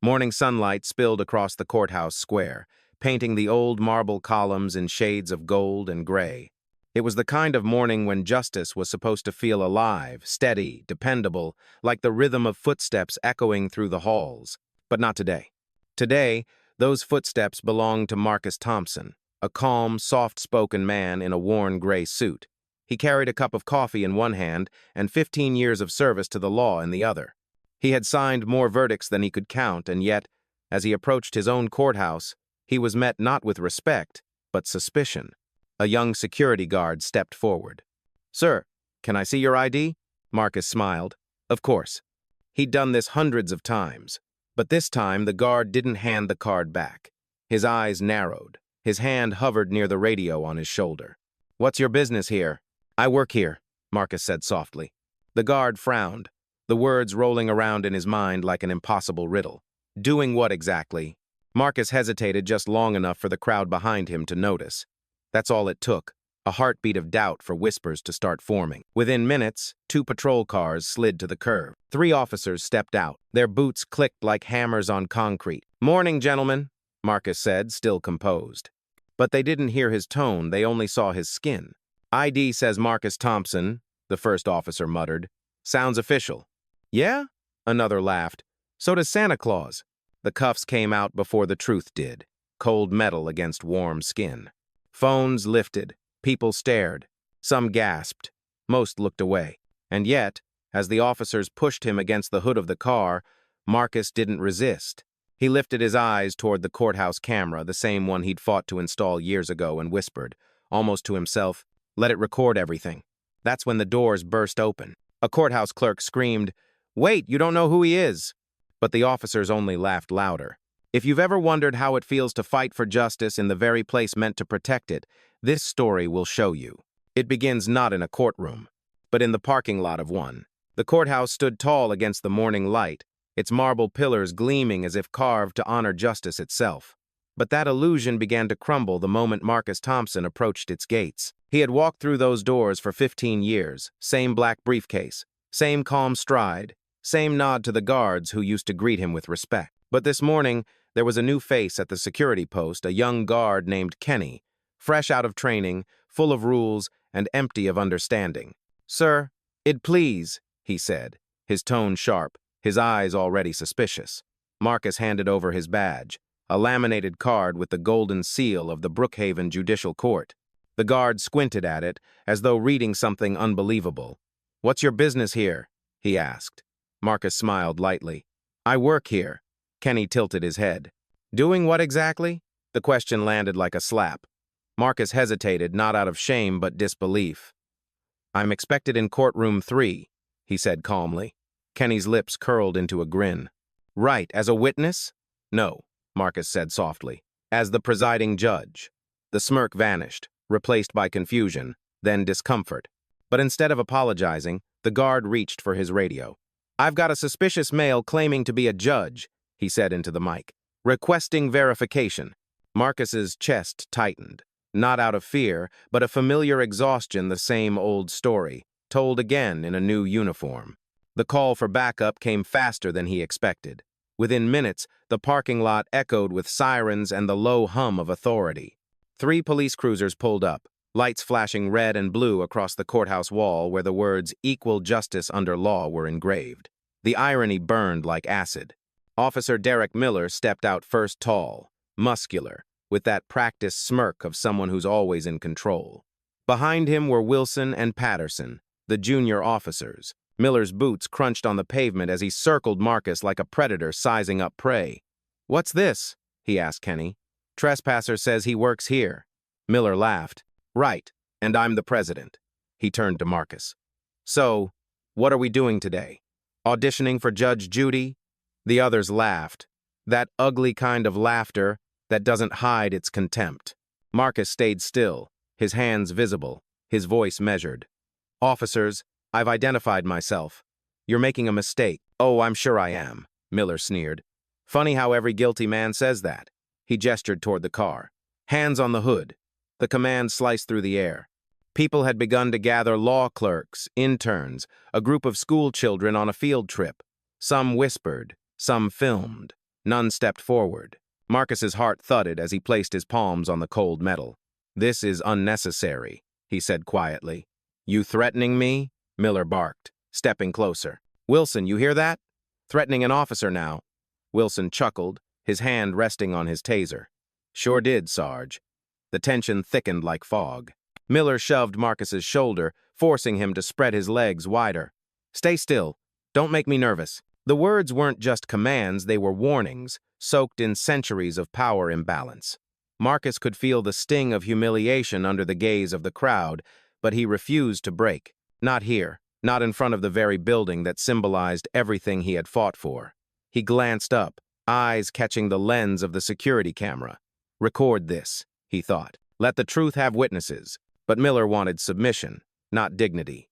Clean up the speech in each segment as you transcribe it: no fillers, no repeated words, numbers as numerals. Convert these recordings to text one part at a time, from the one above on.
Morning sunlight spilled across the courthouse square, painting the old marble columns in shades of gold and gray. It was the kind of morning when justice was supposed to feel alive, steady, dependable, like the rhythm of footsteps echoing through the halls. But not today. Today, those footsteps belonged to Marcus Thompson, a calm, soft-spoken man in a worn gray suit. He carried a cup of coffee in one hand and 15 years of service to the law in the other. He had signed more verdicts than he could count, and yet, as he approached his own courthouse, he was met not with respect, but suspicion. A young security guard stepped forward. "Sir, can I see your ID?" Marcus smiled. Of course. He'd done this hundreds of times, but this time the guard didn't hand the card back. His eyes narrowed. His hand hovered near the radio on his shoulder. "What's your business here?" "I work here," Marcus said softly. The guard frowned, the words rolling around in his mind like an impossible riddle. Doing what exactly? Marcus hesitated just long enough for the crowd behind him to notice. That's all it took, a heartbeat of doubt for whispers to start forming. Within minutes, 2 patrol cars slid to the curb. 3 officers stepped out. Their boots clicked like hammers on concrete. "Morning, gentlemen," Marcus said, still composed. But they didn't hear his tone, they only saw his skin. "ID says Marcus Thompson," the first officer muttered. "Sounds official." "Yeah?" Another laughed. "So does Santa Claus." The cuffs came out before the truth did. Cold metal against warm skin. Phones lifted. People stared. Some gasped. Most looked away. And yet, as the officers pushed him against the hood of the car, Marcus didn't resist. He lifted his eyes toward the courthouse camera, the same one he'd fought to install years ago, and whispered, almost to himself, "Let it record everything." That's when the doors burst open. A courthouse clerk screamed, "Wait, you don't know who he is!" But the officers only laughed louder. If you've ever wondered how it feels to fight for justice in the very place meant to protect it, this story will show you. It begins not in a courtroom, but in the parking lot of one. The courthouse stood tall against the morning light, its marble pillars gleaming as if carved to honor justice itself. But that illusion began to crumble the moment Marcus Thompson approached its gates. He had walked through those doors for 15 years, same black briefcase, same calm stride, same nod to the guards who used to greet him with respect. But this morning, there was a new face at the security post, a young guard named Kenny, fresh out of training, full of rules, and empty of understanding. "Sir, "Id please," he said, his tone sharp, his eyes already suspicious. Marcus handed over his badge, a laminated card with the golden seal of the Brookhaven Judicial Court. The guard squinted at it, as though reading something unbelievable. "What's your business here?" he asked. Marcus smiled lightly. "I work here." Kenny tilted his head. "Doing what exactly?" The question landed like a slap. Marcus hesitated, not out of shame but disbelief. "I'm expected in courtroom 3, he said calmly. Kenny's lips curled into a grin. "Right, as a witness?" "No," Marcus said softly. "As the presiding judge." The smirk vanished, replaced by confusion, then discomfort. But instead of apologizing, the guard reached for his radio. "I've got a suspicious male claiming to be a judge," he said into the mic. "Requesting verification." Marcus's chest tightened, not out of fear, but a familiar exhaustion, the same old story, told again in a new uniform. The call for backup came faster than he expected. Within minutes, the parking lot echoed with sirens and the low hum of authority. 3 police cruisers pulled up, lights flashing red and blue across the courthouse wall where the words "Equal Justice Under Law" were engraved. The irony burned like acid. Officer Derek Miller stepped out first, tall, muscular, with that practiced smirk of someone who's always in control. Behind him were Wilson and Patterson, the junior officers. Miller's boots crunched on the pavement as he circled Marcus like a predator sizing up prey. "What's this?" he asked Kenny. "Trespasser says he works here." Miller laughed. "Right, and I'm the president." He turned to Marcus. "So, what are we doing today? Auditioning for Judge Judy?" The others laughed. That ugly kind of laughter that doesn't hide its contempt. Marcus stayed still, his hands visible, his voice measured. "Officers, I've identified myself. You're making a mistake." "Oh, I'm sure I am," Miller sneered. "Funny how every guilty man says that." He gestured toward the car. "Hands on the hood." The command sliced through the air. People had begun to gather: law clerks, interns, a group of school children on a field trip. Some whispered, some filmed. None stepped forward. Marcus's heart thudded as he placed his palms on the cold metal. "This is unnecessary," he said quietly. "You threatening me?" Miller barked, stepping closer. "Wilson, you hear that? Threatening an officer now." Wilson chuckled, his hand resting on his taser. "Sure did, Sarge." The tension thickened like fog. Miller shoved Marcus's shoulder, forcing him to spread his legs wider. "Stay still. Don't make me nervous." The words weren't just commands, they were warnings, soaked in centuries of power imbalance. Marcus could feel the sting of humiliation under the gaze of the crowd, but he refused to break. Not here, not in front of the very building that symbolized everything he had fought for. He glanced up, eyes catching the lens of the security camera. "Record this," he thought. "Let the truth have witnesses." But Miller wanted submission, not dignity.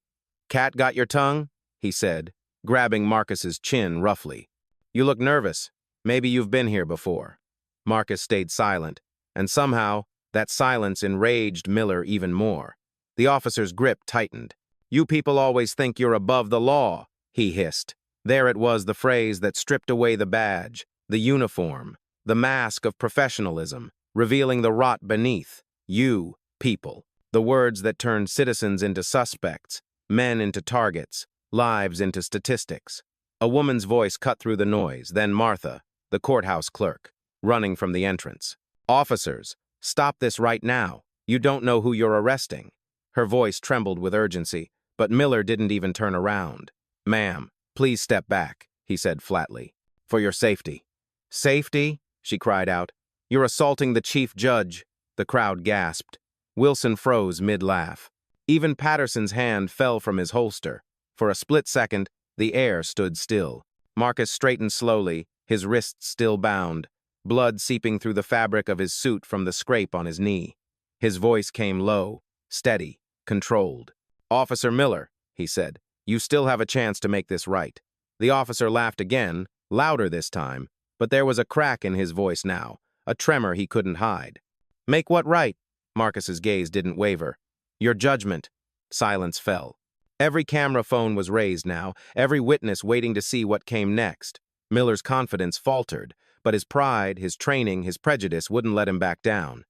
"Cat got your tongue?" he said, grabbing Marcus's chin roughly. "You look nervous. Maybe you've been here before." Marcus stayed silent, and somehow that silence enraged Miller even more. The officer's grip tightened. "You people always think you're above the law," he hissed. There it was, the phrase that stripped away the badge, the uniform, the mask of professionalism, revealing the rot beneath. "You people." The words that turned citizens into suspects, men into targets, lives into statistics. A woman's voice cut through the noise, then Martha, the courthouse clerk, running from the entrance. "Officers, stop this right now. You don't know who you're arresting." Her voice trembled with urgency, but Miller didn't even turn around. "Ma'am, please step back," he said flatly. "For your safety." "Safety?" she cried out. "You're assaulting the chief judge." The crowd gasped. Wilson froze mid-laugh. Even Patterson's hand fell from his holster. For a split second, the air stood still. Marcus straightened slowly, his wrists still bound, blood seeping through the fabric of his suit from the scrape on his knee. His voice came low, steady, controlled. "Officer Miller," he said, "you still have a chance to make this right." The officer laughed again, louder this time, but there was a crack in his voice now, a tremor he couldn't hide. "Make what right?" Marcus's gaze didn't waver. "Your judgment." Silence fell. Every camera phone was raised now, every witness waiting to see what came next. Miller's confidence faltered, but his pride, his training, his prejudice wouldn't let him back down.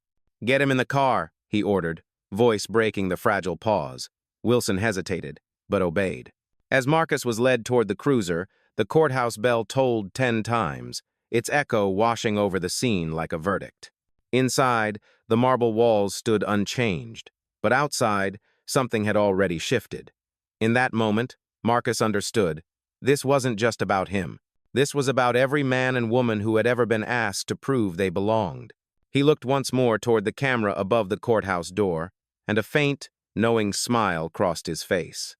"Get him in the car," he ordered, voice breaking the fragile pause. Wilson hesitated, but obeyed. As Marcus was led toward the cruiser, the courthouse bell tolled 10 times, its echo washing over the scene like a verdict. Inside, the marble walls stood unchanged, but outside, something had already shifted. In that moment, Marcus understood. This wasn't just about him. This was about every man and woman who had ever been asked to prove they belonged. He looked once more toward the camera above the courthouse door, and a faint, knowing smile crossed his face.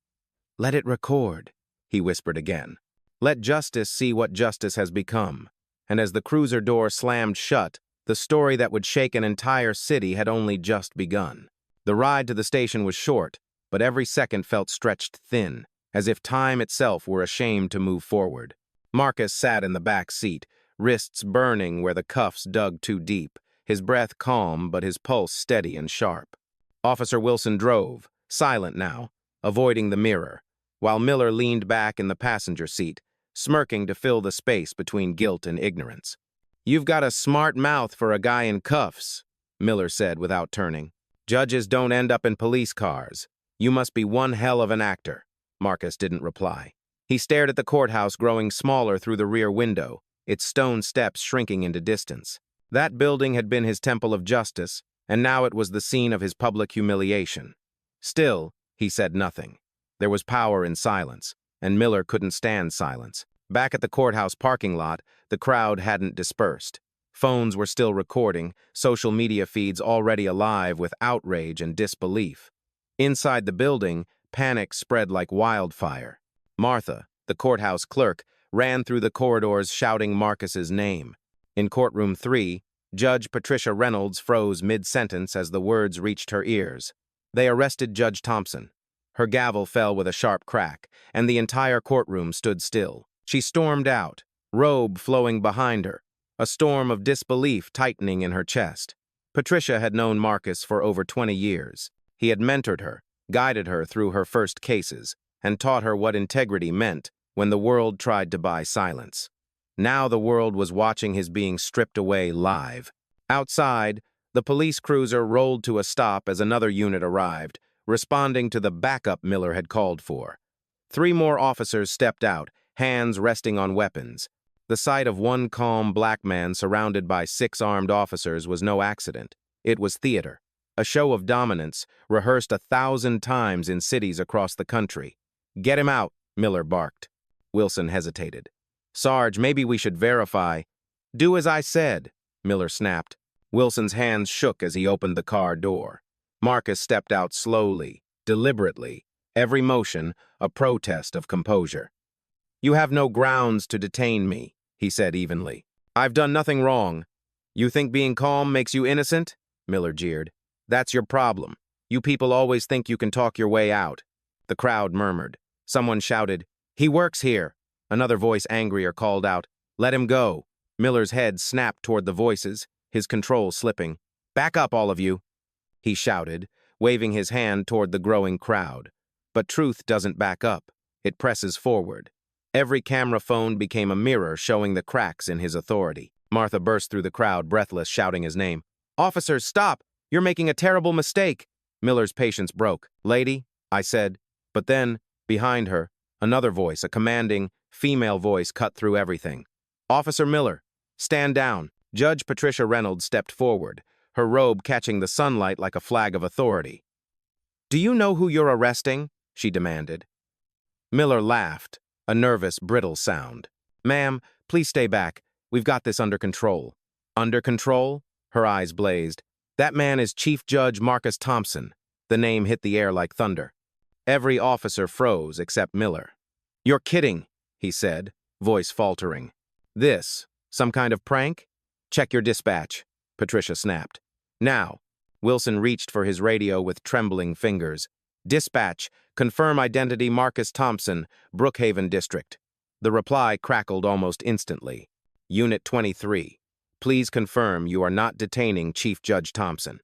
"Let it record," he whispered again. "Let justice see what justice has become." And as the cruiser door slammed shut, the story that would shake an entire city had only just begun. The ride to the station was short, but every second felt stretched thin, as if time itself were ashamed to move forward. Marcus sat in the back seat, wrists burning where the cuffs dug too deep, his breath calm but his pulse steady and sharp. Officer Wilson drove, silent now, avoiding the mirror, while Miller leaned back in the passenger seat, smirking to fill the space between guilt and ignorance. "You've got a smart mouth for a guy in cuffs," Miller said without turning. "Judges don't end up in police cars. You must be one hell of an actor." Marcus didn't reply. He stared at the courthouse growing smaller through the rear window, its stone steps shrinking into distance. That building had been his temple of justice, and now it was the scene of his public humiliation. Still, he said nothing. There was power in silence, and Miller couldn't stand silence. Back at the courthouse parking lot, the crowd hadn't dispersed. Phones were still recording, social media feeds already alive with outrage and disbelief. Inside the building, panic spread like wildfire. Martha, the courthouse clerk, ran through the corridors shouting Marcus's name. In courtroom 3, Judge Patricia Reynolds froze mid-sentence as the words reached her ears. They arrested Judge Thompson. Her gavel fell with a sharp crack, and the entire courtroom stood still. She stormed out, robe flowing behind her, a storm of disbelief tightening in her chest. Patricia had known Marcus for over 20 years. He had mentored her, guided her through her first cases, and taught her what integrity meant when the world tried to buy silence. Now the world was watching his being stripped away live. Outside, the police cruiser rolled to a stop as another unit arrived, responding to the backup Miller had called for. 3 more officers stepped out, hands resting on weapons. The sight of one calm black man surrounded by 6 armed officers was no accident. It was theater, a show of dominance rehearsed 1,000 times in cities across the country. "Get him out," Miller barked. Wilson hesitated. "Sarge, maybe we should verify." "Do as I said," Miller snapped. Wilson's hands shook as he opened the car door. Marcus stepped out slowly, deliberately, every motion a protest of composure. "You have no grounds to detain me," he said evenly. "I've done nothing wrong." "You think being calm makes you innocent?" Miller jeered. "That's your problem. You people always think you can talk your way out." The crowd murmured. Someone shouted, "He works here." Another voice, angrier, called out, "Let him go." Miller's head snapped toward the voices, his control slipping. "Back up, all of you," he shouted, waving his hand toward the growing crowd. But truth doesn't back up. It presses forward. Every camera phone became a mirror showing the cracks in his authority. Martha burst through the crowd, breathless, shouting his name. "Officers, stop! You're making a terrible mistake!" Miller's patience broke. "Lady," I said. But then, behind her, another voice, a commanding, female voice, cut through everything. "Officer Miller, stand down." Judge Patricia Reynolds stepped forward, her robe catching the sunlight like a flag of authority. "Do you know who you're arresting?" she demanded. Miller laughed, a nervous, brittle sound. "Ma'am, please stay back. We've got this under control." "Under control?" Her eyes blazed. "That man is Chief Judge Marcus Thompson." The name hit the air like thunder. Every officer froze except Miller. "You're kidding," he said, voice faltering. "This, some kind of prank?" "Check your dispatch," Patricia snapped. "Now." Wilson reached for his radio with trembling fingers. "Dispatch, confirm identity Marcus Thompson, Brookhaven District." The reply crackled almost instantly. "Unit 23. Please confirm you are not detaining Chief Judge Thompson."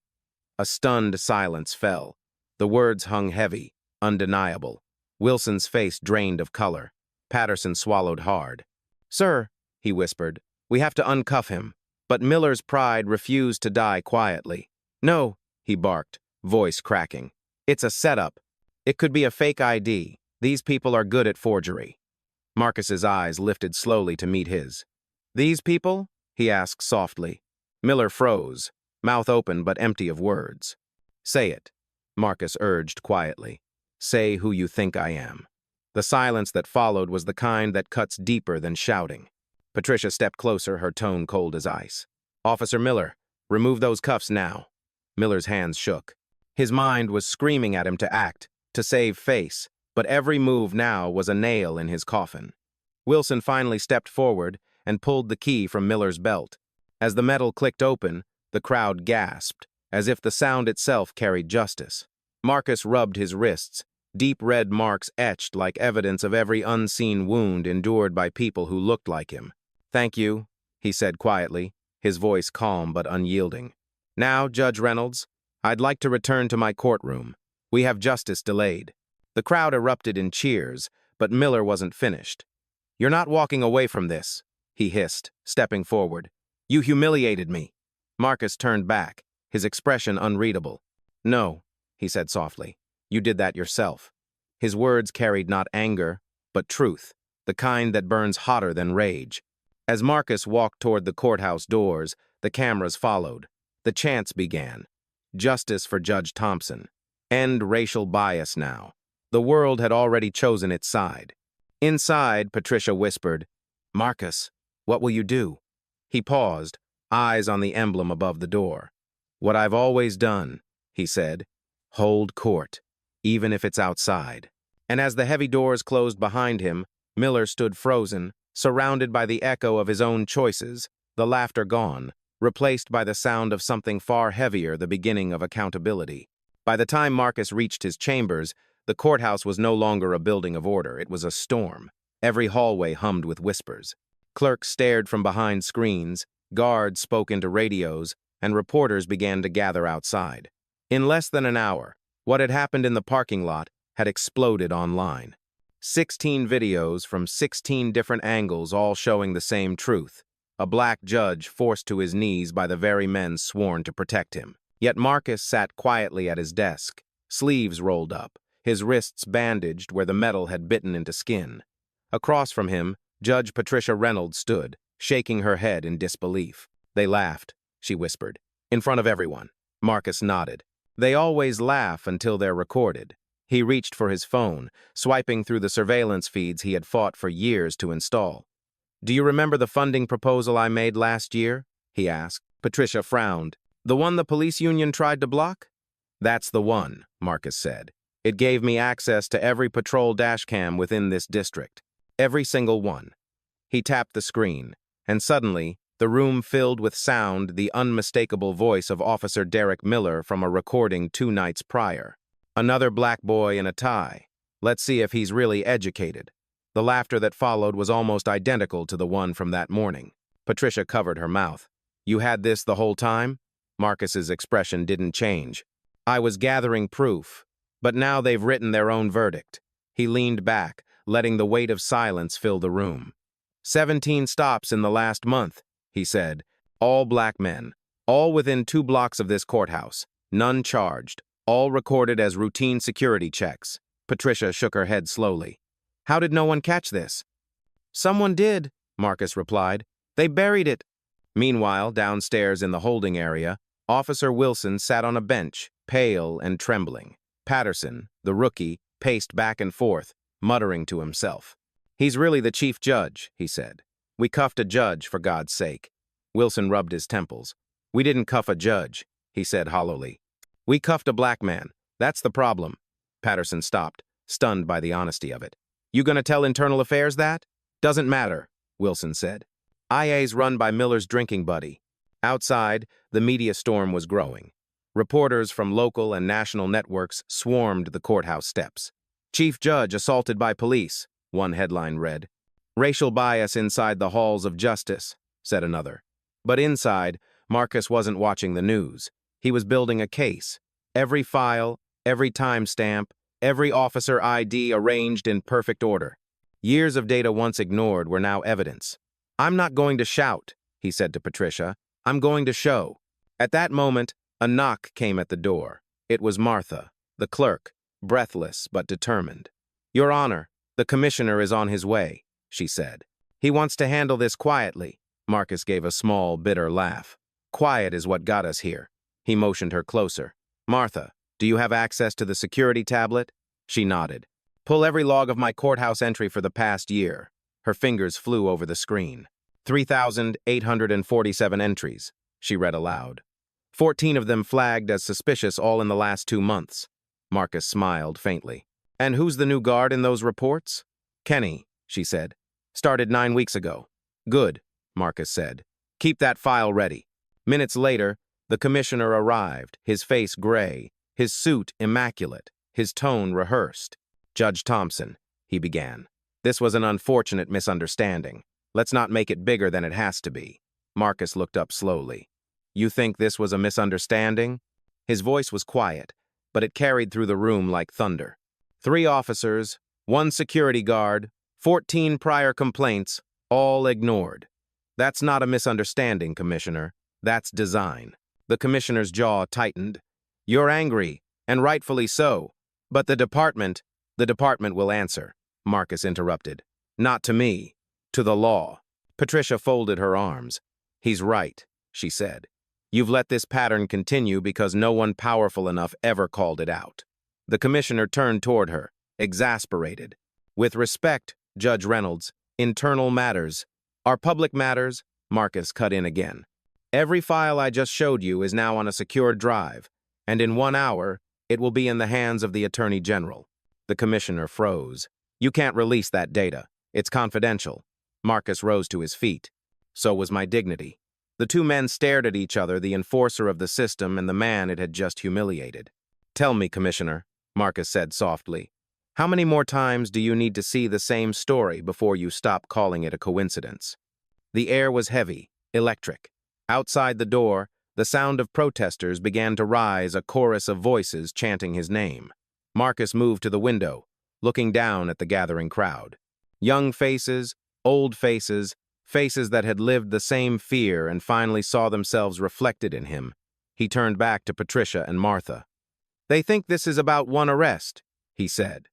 A stunned silence fell. The words hung heavy, undeniable. Wilson's face drained of color. Patterson swallowed hard. "Sir," he whispered, "we have to uncuff him." But Miller's pride refused to die quietly. "No," he barked, voice cracking. "It's a setup. It could be a fake ID. These people are good at forgery." Marcus's eyes lifted slowly to meet his. "These people?" he asked softly. Miller froze, mouth open but empty of words. "Say it," Marcus urged quietly. "Say who you think I am." The silence that followed was the kind that cuts deeper than shouting. Patricia stepped closer, her tone cold as ice. "Officer Miller, remove those cuffs now." Miller's hands shook. His mind was screaming at him to act, to save face, but every move now was a nail in his coffin. Wilson finally stepped forward and pulled the key from Miller's belt. As the metal clicked open, the crowd gasped, as if the sound itself carried justice. Marcus rubbed his wrists, deep red marks etched like evidence of every unseen wound endured by people who looked like him. "Thank you," he said quietly, his voice calm but unyielding. "Now, Judge Reynolds, I'd like to return to my courtroom. We have justice delayed." The crowd erupted in cheers, but Miller wasn't finished. "You're not walking away from this," he hissed, stepping forward. "You humiliated me." Marcus turned back, his expression unreadable. "No," he said softly. "You did that yourself." His words carried not anger, but truth, the kind that burns hotter than rage. As Marcus walked toward the courthouse doors, the cameras followed. The chants began. Justice for Judge Thompson. End racial bias now. The world had already chosen its side. Inside, Patricia whispered, "Marcus, what will you do?" He paused, eyes on the emblem above the door. "What I've always done," he said. "Hold court, even if it's outside." And as the heavy doors closed behind him, Miller stood frozen, surrounded by the echo of his own choices, the laughter gone, replaced by the sound of something far heavier, the beginning of accountability. By the time Marcus reached his chambers, the courthouse was no longer a building of order, it was a storm. Every hallway hummed with whispers. Clerks stared from behind screens, guards spoke into radios, and reporters began to gather outside. In less than an hour, what had happened in the parking lot had exploded online. 16 videos from 16 different angles, all showing the same truth. A black judge forced to his knees by the very men sworn to protect him. Yet Marcus sat quietly at his desk, sleeves rolled up, his wrists bandaged where the metal had bitten into skin. Across from him, Judge Patricia Reynolds stood, shaking her head in disbelief. "They laughed," she whispered. "In front of everyone." Marcus nodded. "They always laugh until they're recorded." He reached for his phone, swiping through the surveillance feeds he had fought for years to install. "Do you remember the funding proposal I made last year?" he asked. Patricia frowned. "The one the police union tried to block?" "That's the one," Marcus said. "It gave me access to every patrol dashcam within this district. Every single one." He tapped the screen, and suddenly, the room filled with sound, the unmistakable voice of Officer Derek Miller from a recording 2 nights prior. "Another black boy in a tie. Let's see if he's really educated." The laughter that followed was almost identical to the one from that morning. Patricia covered her mouth. "You had this the whole time?" Marcus's expression didn't change. "I was gathering proof, but now they've written their own verdict." He leaned back, letting the weight of silence fill the room. 17 stops in the last month, he said. "All black men, all within 2 blocks of this courthouse, none charged, all recorded as routine security checks." Patricia shook her head slowly. "How did no one catch this?" "Someone did," Marcus replied. "They buried it." Meanwhile, downstairs in the holding area, Officer Wilson sat on a bench, pale and trembling. Patterson, the rookie, paced back and forth, muttering to himself. "He's really the chief judge," he said. "We cuffed a judge, for God's sake." Wilson rubbed his temples. "We didn't cuff a judge," he said hollowly. "We cuffed a black man. That's the problem." Patterson stopped, stunned by the honesty of it. "You gonna tell Internal Affairs that?" "Doesn't matter," Wilson said. IA's run by Miller's drinking buddy. Outside, the media storm was growing. Reporters from local and national networks swarmed the courthouse steps. "Chief Judge assaulted by police," one headline read. "Racial bias inside the halls of justice," said another. But inside, Marcus wasn't watching the news. He was building a case. Every file, every timestamp, every officer ID arranged in perfect order. Years of data once ignored were now evidence. "I'm not going to shout," he said to Patricia. "I'm going to show." At that moment, a knock came at the door. It was Martha, the clerk, breathless but determined. "Your Honor, the commissioner is on his way," she said. "He wants to handle this quietly." Marcus gave a small, bitter laugh. "Quiet is what got us here." He motioned her closer. "Martha, do you have access to the security tablet?" She nodded. "Pull every log of my courthouse entry for the past year." Her fingers flew over the screen. 3,847 entries, she read aloud. 14 of them flagged as suspicious, all in the last 2 months. Marcus smiled faintly. "And who's the new guard in those reports?" "Kenny," she said. "Started 9 weeks ago." "Good," Marcus said. "Keep that file ready." Minutes later, the commissioner arrived, his face gray, his suit immaculate, his tone rehearsed. "Judge Thompson," he began. "This was an unfortunate misunderstanding. Let's not make it bigger than it has to be." Marcus looked up slowly. "You think this was a misunderstanding?" His voice was quiet, but it carried through the room like thunder. 3 officers, 1 security guard, 14 prior complaints, all ignored. That's not a misunderstanding, Commissioner. That's design. The commissioner's jaw tightened. "You're angry, and rightfully so. But the department will answer," Marcus interrupted. "Not to me, to the law." Patricia folded her arms. "He's right," she said. "You've let this pattern continue because no one powerful enough ever called it out." The commissioner turned toward her, exasperated. "With respect, Judge Reynolds, internal matters are public matters," Marcus cut in again. "Every file I just showed you is now on a secured drive, and in 1 hour, it will be in the hands of the Attorney General." The commissioner froze. "You can't release that data. It's confidential." Marcus rose to his feet. So was my dignity. The 2 men stared at each other, the enforcer of the system and the man it had just humiliated. "Tell me, Commissioner," Marcus said softly, "how many more times do you need to see the same story before you stop calling it a coincidence?" The air was heavy, electric. Outside the door, the sound of protesters began to rise, a chorus of voices chanting his name. Marcus moved to the window. looking down at the gathering crowd. Young faces, old faces, faces that had lived the same fear and finally saw themselves reflected in him. He turned back to Patricia and Martha. "They think this is about one arrest," he said.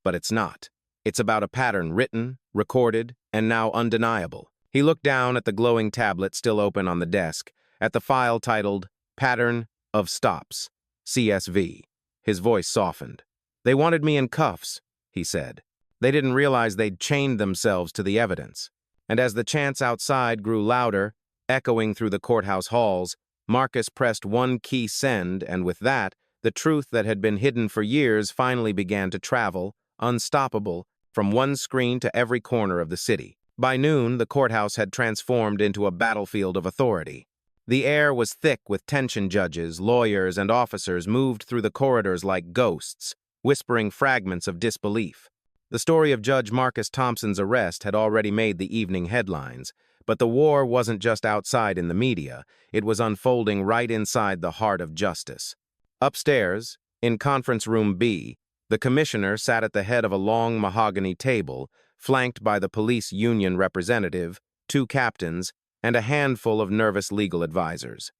"But it's not. It's about a pattern written, recorded, and now undeniable." He looked down at the glowing tablet still open on the desk, at the file titled Pattern of Stops, CSV. His voice softened. "They wanted me in cuffs," he said. "They didn't realize they'd chained themselves to the evidence." And as the chants outside grew louder, echoing through the courthouse halls, Marcus pressed one key send, and with that, the truth that had been hidden for years finally began to travel, unstoppable, from one screen to every corner of the city. By noon, the courthouse had transformed into a battlefield of authority. The air was thick with tension. Judges, lawyers, and officers moved through the corridors like ghosts, whispering fragments of disbelief. The story of Judge Marcus Thompson's arrest had already made the evening headlines, but the war wasn't just outside in the media, it was unfolding right inside the heart of justice. Upstairs, in Conference Room B, the commissioner sat at the head of a long mahogany table, flanked by the police union representative, 2 captains, and a handful of nervous legal advisors.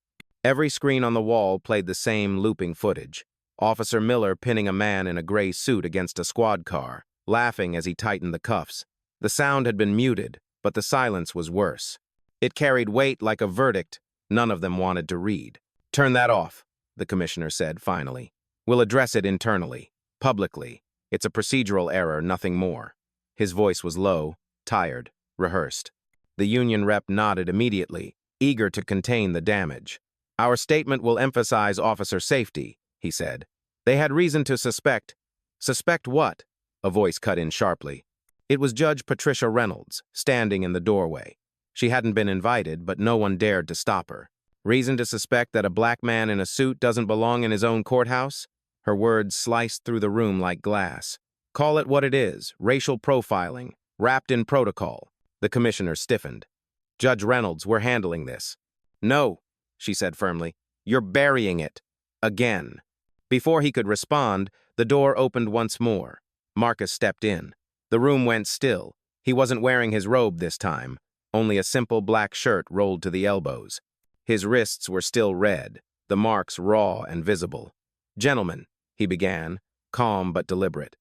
Every screen on the wall played the same looping footage. Officer Miller pinning a man in a gray suit against a squad car, laughing as he tightened the cuffs. The sound had been muted, but the silence was worse. It carried weight like a verdict none of them wanted to read. "Turn that off," the commissioner said finally. "We'll address it internally, publicly. It's a procedural error, nothing more." His voice was low, tired, rehearsed. The union rep nodded immediately, eager to contain the damage. "Our statement will emphasize officer safety," he said. "They had reason to suspect." "Suspect what?" a voice cut in sharply. It was Judge Patricia Reynolds, standing in the doorway. She hadn't been invited, but no one dared to stop her. "Reason to suspect that a black man in a suit doesn't belong in his own courthouse?" Her words sliced through the room like glass. "Call it what it is, racial profiling, wrapped in protocol." The commissioner stiffened. "Judge Reynolds, we're handling this." "No," she said firmly. "You're burying it. Again." Before he could respond, the door opened once more. Marcus stepped in. The room went still. He wasn't wearing his robe this time, only a simple black shirt rolled to the elbows. His wrists were still red, the marks raw and visible. "Gentlemen," he began, calm but deliberate,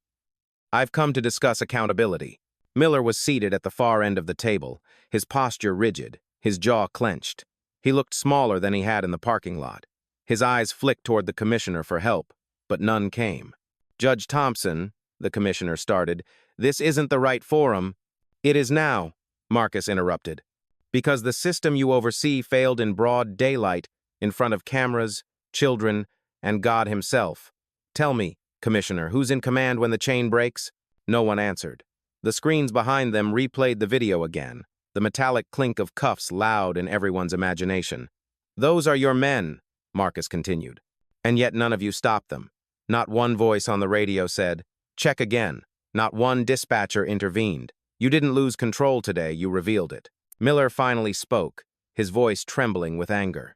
"I've come to discuss accountability." Miller was seated at the far end of the table, his posture rigid, his jaw clenched. He looked smaller than he had in the parking lot. His eyes flicked toward the commissioner for help, but none came. "Judge Thompson," the commissioner started, "this isn't the right forum." "It is now," Marcus interrupted, "because the system you oversee failed in broad daylight, in front of cameras, children, and God himself. Tell me, Commissioner, who's in command when the chain breaks?" No one answered. The screens behind them replayed the video again, the metallic clink of cuffs loud in everyone's imagination. "Those are your men," Marcus continued, "and yet none of you stopped them. Not one voice on the radio said, 'Check again.' Not one dispatcher intervened. You didn't lose control today, you revealed it." Miller finally spoke, his voice trembling with anger.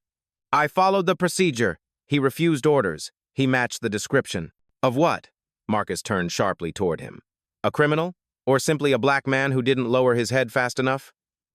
"I followed the procedure." He refused orders. He matched the description. "Of what?" Marcus turned sharply toward him. "A criminal? Or simply a black man who didn't lower his head fast enough?"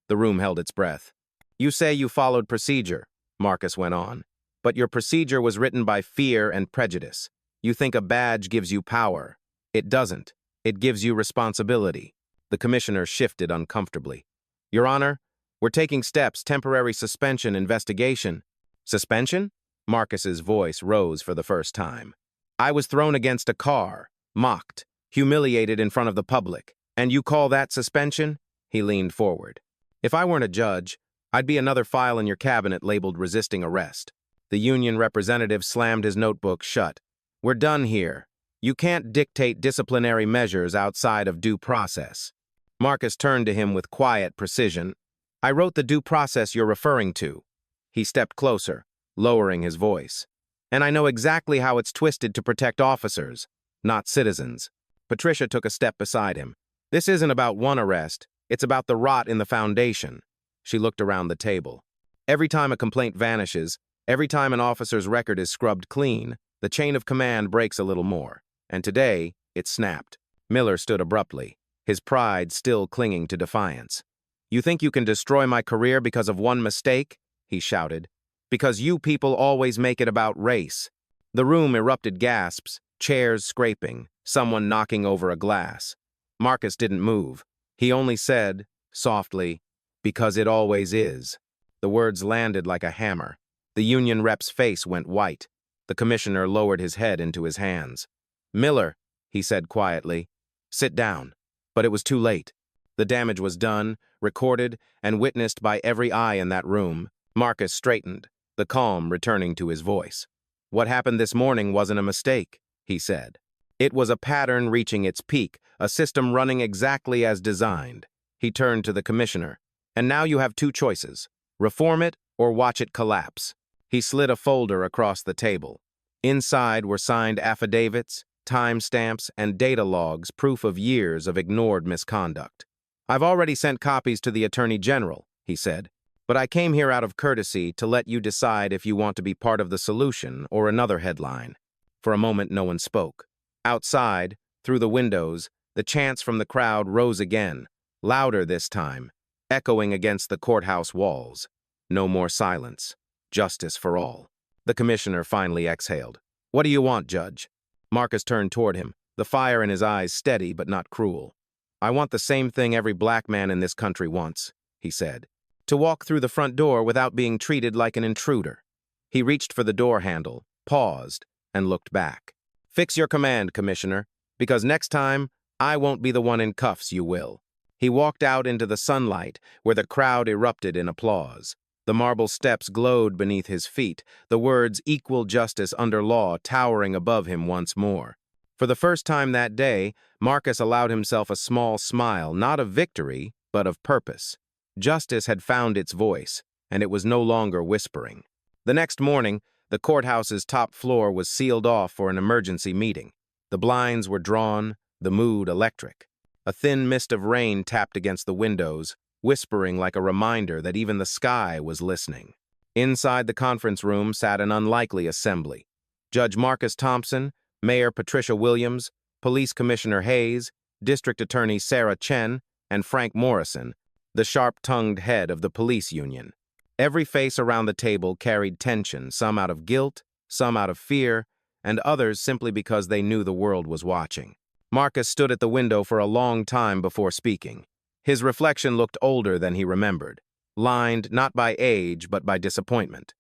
The room held its breath. "You say you followed procedure," Marcus went on, "but your procedure was written by fear and prejudice. You think a badge gives you power. It doesn't. It gives you responsibility." The commissioner shifted uncomfortably. "Your Honor, we're taking steps, temporary suspension, investigation." "Suspension?" Marcus's voice rose for the first time. "I was thrown against a car, mocked, humiliated in front of the public. And you call that suspension?" He leaned forward. "If I weren't a judge, I'd be another file in your cabinet labeled resisting arrest." The union representative slammed his notebook shut. "We're done here. You can't dictate disciplinary measures outside of due process." Marcus turned to him with quiet precision. "I wrote the due process you're referring to." He stepped closer, lowering his voice. "And I know exactly how it's twisted to protect officers, not citizens." Patricia took a step beside him. "This isn't about one arrest, it's about the rot in the foundation." She looked around the table. "Every time a complaint vanishes, every time an officer's record is scrubbed clean, the chain of command breaks a little more. And today, it snapped." Miller stood abruptly, his pride still clinging to defiance. "You think you can destroy my career because of one mistake?" he shouted. "Because you people always make it about race." The room erupted gasps, chairs scraping, someone knocking over a glass. Marcus didn't move. He only said, softly, "Because it always is." The words landed like a hammer. The union rep's face went white. The commissioner lowered his head into his hands. "Miller," he said quietly, "sit down." But it was too late. The damage was done, recorded, and witnessed by every eye in that room. Marcus straightened, the calm returning to his voice. "What happened this morning wasn't a mistake," he said. "It was a pattern reaching its peak, a system running exactly as designed." He turned to the commissioner. "And now you have two choices. Reform it or watch it collapse." He slid a folder across the table. Inside were signed affidavits, timestamps, and data logs, proof of years of ignored misconduct. "I've already sent copies to the Attorney General," he said, "but I came here out of courtesy to let you decide if you want to be part of the solution or another headline." For a moment, no one spoke. Outside, through the windows, the chants from the crowd rose again, louder this time, echoing against the courthouse walls. No more silence. Justice for all. The commissioner finally exhaled. "What do you want, Judge?" Marcus turned toward him, the fire in his eyes steady but not cruel. "I want the same thing every black man in this country wants," he said. "To walk through the front door without being treated like an intruder." He reached for the door handle, paused, and looked back. "Fix your command, Commissioner, because next time, I won't be the one in cuffs, you will." He walked out into the sunlight, where the crowd erupted in applause. The marble steps glowed beneath his feet, the words "equal justice under law" towering above him once more. For the first time that day, Marcus allowed himself a small smile, not of victory, but of purpose. Justice had found its voice, and it was no longer whispering. The next morning, the courthouse's top floor was sealed off for an emergency meeting. The blinds were drawn, the mood electric. A thin mist of rain tapped against the windows, whispering like a reminder that even the sky was listening. Inside the conference room sat an unlikely assembly. Judge Marcus Thompson, Mayor Patricia Williams, Police Commissioner Hayes, District Attorney Sarah Chen, and Frank Morrison, the sharp-tongued head of the police union. Every face around the table carried tension, some out of guilt, some out of fear, and others simply because they knew the world was watching. Marcus stood at the window for a long time before speaking. His reflection looked older than he remembered, lined not by age but by disappointment.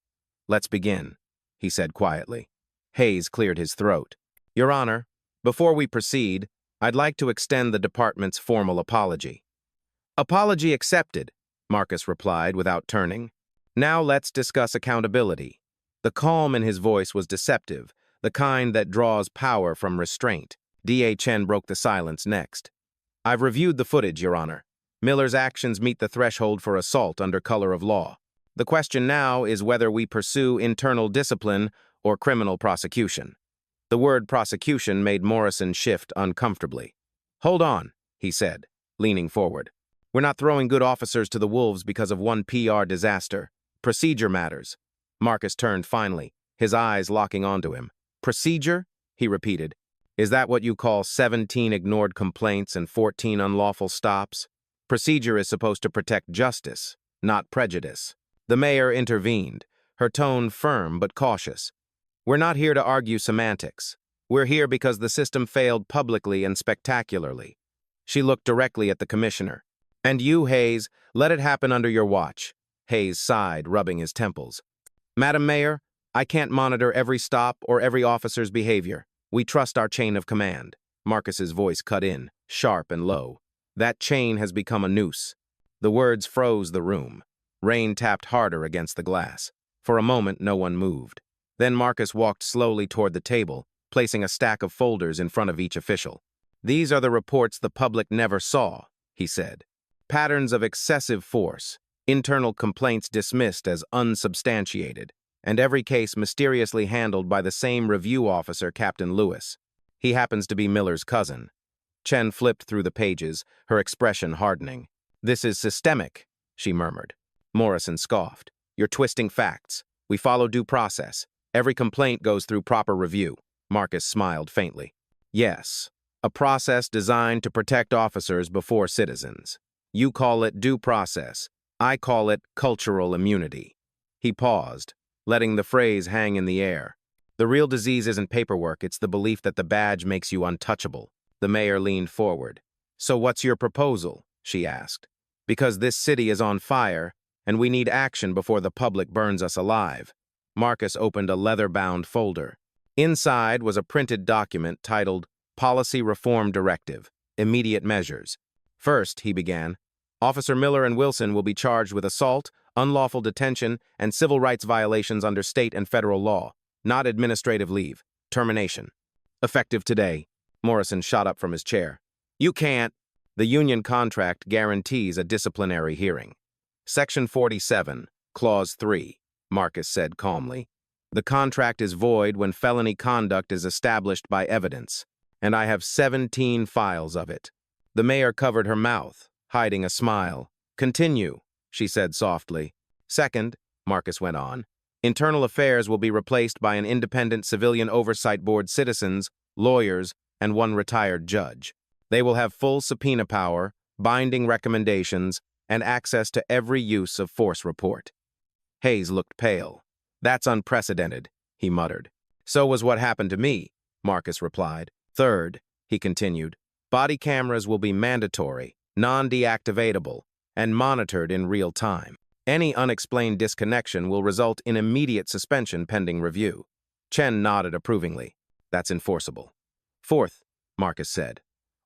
"Let's begin," he said quietly. Hayes cleared his throat. "Your Honor, before we proceed, I'd like to extend the department's formal apology." "Apology accepted," Marcus replied without turning. "Now let's discuss accountability." The calm in his voice was deceptive, the kind that draws power from restraint. D.A. Chen broke the silence next. "I've reviewed the footage, Your Honor. Miller's actions meet the threshold for assault under color of law. The question now is whether we pursue internal discipline or criminal prosecution." The word prosecution made Morrison shift uncomfortably. "Hold on," he said, leaning forward. "We're not throwing good officers to the wolves because of one PR disaster. Procedure matters." Marcus turned finally, his eyes locking onto him. "Procedure?" he repeated. "Is that what you call 17 ignored complaints and 14 unlawful stops? Procedure is supposed to protect justice, not prejudice." The mayor intervened, her tone firm but cautious. "We're not here to argue semantics. We're here because the system failed publicly and spectacularly." She looked directly at the commissioner. "And you, Hayes, let it happen under your watch." Hayes sighed, rubbing his temples. "Madam Mayor, I can't monitor every stop or every officer's behavior. We trust our chain of command." Marcus's voice cut in, sharp and low. "That chain has become a noose." The words froze the room. Rain tapped harder against the glass. For a moment, no one moved. Then Marcus walked slowly toward the table, placing a stack of folders in front of each official. "These are the reports the public never saw," he said. "Patterns of excessive force, internal complaints dismissed as unsubstantiated, and every case mysteriously handled by the same review officer, Captain Lewis. He happens to be Miller's cousin." Chen flipped through the pages, her expression hardening. "This is systemic," she murmured. Morrison scoffed. "You're twisting facts. We follow due process. Every complaint goes through proper review." Marcus smiled faintly. "Yes, a process designed to protect officers before citizens. You call it due process. I call it cultural immunity." He paused, letting the phrase hang in the air. "The real disease isn't paperwork, it's the belief that the badge makes you untouchable." The mayor leaned forward. "So what's your proposal?" she asked. "Because this city is on fire, and we need action before the public burns us alive." Marcus opened a leather-bound folder. Inside was a printed document titled Policy Reform Directive, Immediate Measures. "First," he began, "Officer Miller and Wilson will be charged with assault, unlawful detention, and civil rights violations under state and federal law, not administrative leave, termination. Effective today." Morrison shot up from his chair. "You can't." "The union contract guarantees a disciplinary hearing." "Section 47, Clause 3, Marcus said calmly. "The contract is void when felony conduct is established by evidence, and I have 17 files of it." The mayor covered her mouth, hiding a smile. "Continue," she said softly. "Second," Marcus went on, "Internal Affairs will be replaced by an independent civilian oversight board, citizens, lawyers, and one retired judge. They will have full subpoena power, binding recommendations, and access to every use of force report." Hayes looked pale. "That's unprecedented," he muttered. "So was what happened to me," Marcus replied. "Third," he continued, "body cameras will be mandatory, non-deactivatable, and monitored in real time. Any unexplained disconnection will result in immediate suspension pending review." Chen nodded approvingly. "That's enforceable." "Fourth," Marcus said,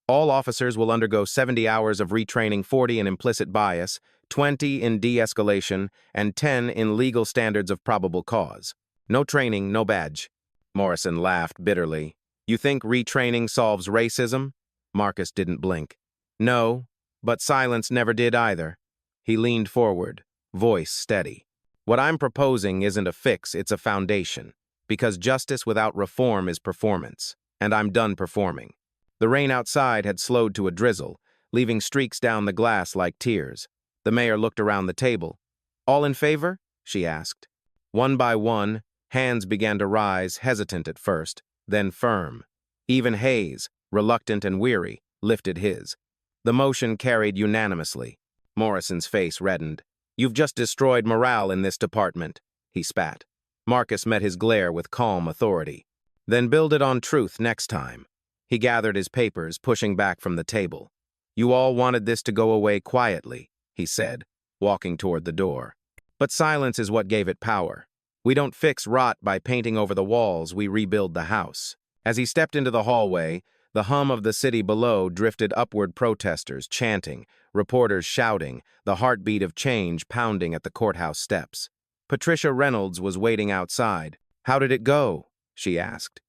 "all officers will undergo 70 hours of retraining, 40 in implicit bias, 20 in de-escalation, and 10 in legal standards of probable cause. No training, no badge." Morrison laughed bitterly. "You think retraining solves racism?" Marcus didn't blink. "No, but silence never did either." He leaned forward, voice steady. "What I'm proposing isn't a fix, it's a foundation. Because justice without reform is performance. And I'm done performing." The rain outside had slowed to a drizzle, leaving streaks down the glass like tears. The mayor looked around the table. "All in favor?" she asked. One by one, hands began to rise, hesitant at first, then firm. Even Hayes, reluctant and weary, lifted his. The motion carried unanimously. Morrison's face reddened. "You've just destroyed morale in this department," he spat. Marcus met his glare with calm authority. "Then build it on truth next time." He gathered his papers, pushing back from the table. "You all wanted this to go away quietly," he said, walking toward the door. "But silence is what gave it power. We don't fix rot by painting over the walls, we rebuild the house." As he stepped into the hallway, the hum of the city below drifted upward, protesters chanting, reporters shouting, the heartbeat of change pounding at the courthouse steps. Patricia Reynolds was waiting outside. "How did it go?" she asked.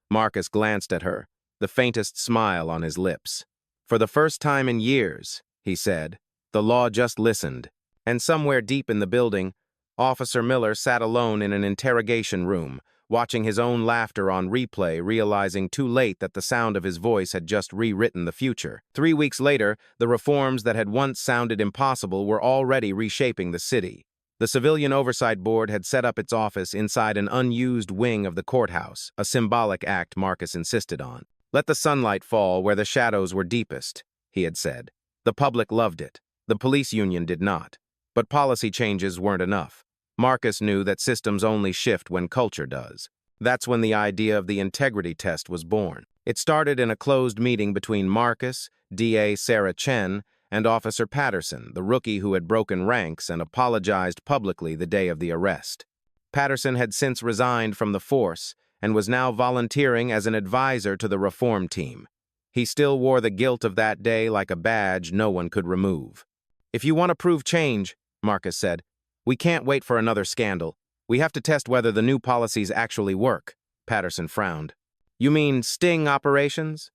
Marcus glanced at her, the faintest smile on his lips. "For the first time in years," he said, "the law just listened." And somewhere deep in the building, Officer Miller sat alone in an interrogation room, watching his own laughter on replay, realizing too late that the sound of his voice had just rewritten the future. 3 weeks later, the reforms that had once sounded impossible were already reshaping the city. The Civilian Oversight Board had set up its office inside an unused wing of the courthouse, a symbolic act Marcus insisted on. "Let the sunlight fall where the shadows were deepest," he had said. The public loved it. The police union did not. But policy changes weren't enough. Marcus knew that systems only shift when culture does. That's when the idea of the integrity test was born. It started in a closed meeting between Marcus, DA Sarah Chen, and Officer Patterson, the rookie who had broken ranks and apologized publicly the day of the arrest. Patterson had since resigned from the force and was now volunteering as an advisor to the reform team. He still wore the guilt of that day like a badge no one could remove. "If you want to prove change," Marcus said, "we can't wait for another scandal. We have to test whether the new policies actually work." Patterson frowned. "You mean sting operations?"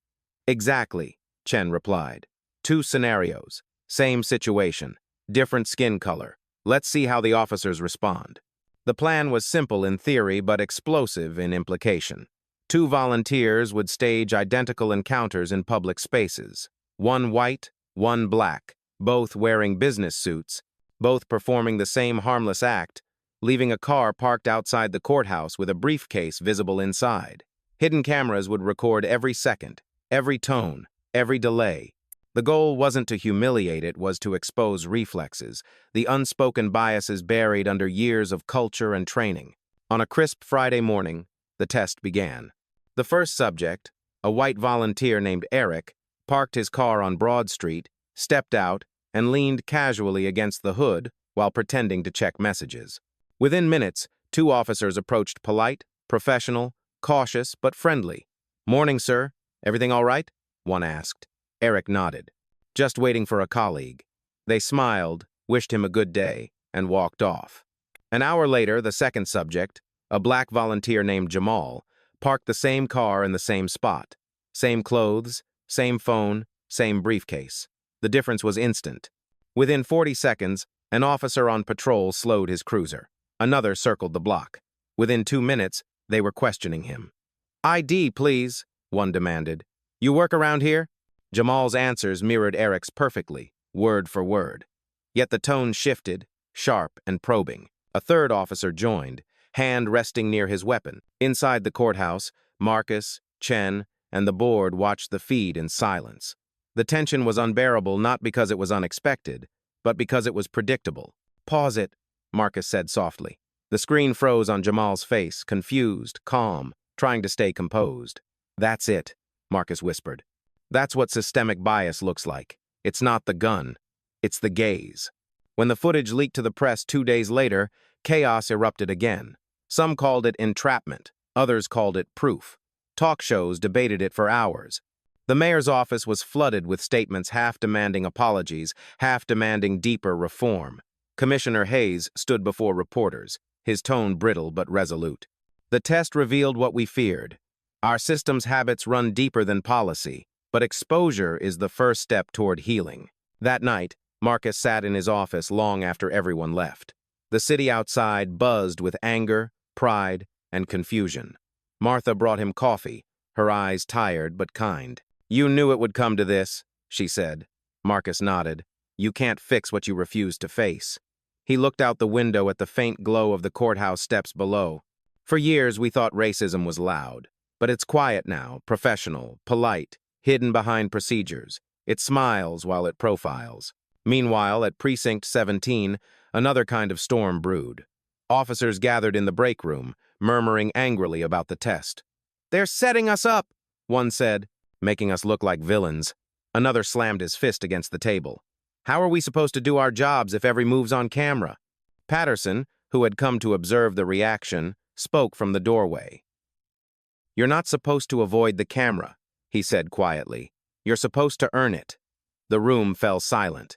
"Exactly," Chen replied. 2 scenarios, same situation, different skin color. Let's see how the officers respond." The plan was simple in theory but explosive in implication. 2 volunteers would stage identical encounters in public spaces. 1 white, 1 black, both wearing business suits, both performing the same harmless act, leaving a car parked outside the courthouse with a briefcase visible inside. Hidden cameras would record every second, every tone, every delay. The goal wasn't to humiliate, it was to expose reflexes, the unspoken biases buried under years of culture and training. On a crisp Friday morning, the test began. The first subject, a white volunteer named Eric, parked his car on Broad Street, stepped out, and leaned casually against the hood while pretending to check messages. Within minutes, two officers approached, polite, professional, cautious, but friendly. "Morning, sir. Everything all right?" one asked. Eric nodded. "Just waiting for a colleague." They smiled, wished him a good day, and walked off. An hour later, the second subject, a black volunteer named Jamal, parked the same car in the same spot. Same clothes, same phone, same briefcase. The difference was instant. Within 40 seconds, an officer on patrol slowed his cruiser. Another circled the block. Within 2 minutes, they were questioning him. "ID, please," one demanded. "You work around here?" Jamal's answers mirrored Eric's perfectly, word for word. Yet the tone shifted, sharp and probing. A third officer joined, hand resting near his weapon. Inside the courthouse, Marcus, Chen, and the board watched the feed in silence. The tension was unbearable not because it was unexpected, but because it was predictable. "Pause it," Marcus said softly. The screen froze on Jamal's face, confused, calm, trying to stay composed. "That's it," Marcus whispered. "That's what systemic bias looks like. It's not the gun. It's the gaze." When the footage leaked to the press 2 days later, chaos erupted again. Some called it entrapment. Others called it proof. Talk shows debated it for hours. The mayor's office was flooded with statements half demanding apologies, half demanding deeper reform. Commissioner Hayes stood before reporters, his tone brittle but resolute. "The test revealed what we feared. Our system's habits run deeper than policy, but exposure is the first step toward healing." That night, Marcus sat in his office long after everyone left. The city outside buzzed with anger, pride, and confusion. Martha brought him coffee, her eyes tired but kind. "You knew it would come to this," she said. Marcus nodded. "You can't fix what you refuse to face." He looked out the window at the faint glow of the courthouse steps below. "For years we thought racism was loud, but it's quiet now, professional, polite, hidden behind procedures. It smiles while it profiles." Meanwhile, at Precinct 17, another kind of storm brewed. Officers gathered in the break room, murmuring angrily about the test. "They're setting us up," one said, "making us look like villains." Another slammed his fist against the table. "How are we supposed to do our jobs if every move's on camera?" Patterson, who had come to observe the reaction, spoke from the doorway. "You're not supposed to avoid the camera," he said quietly. "You're supposed to earn it." The room fell silent.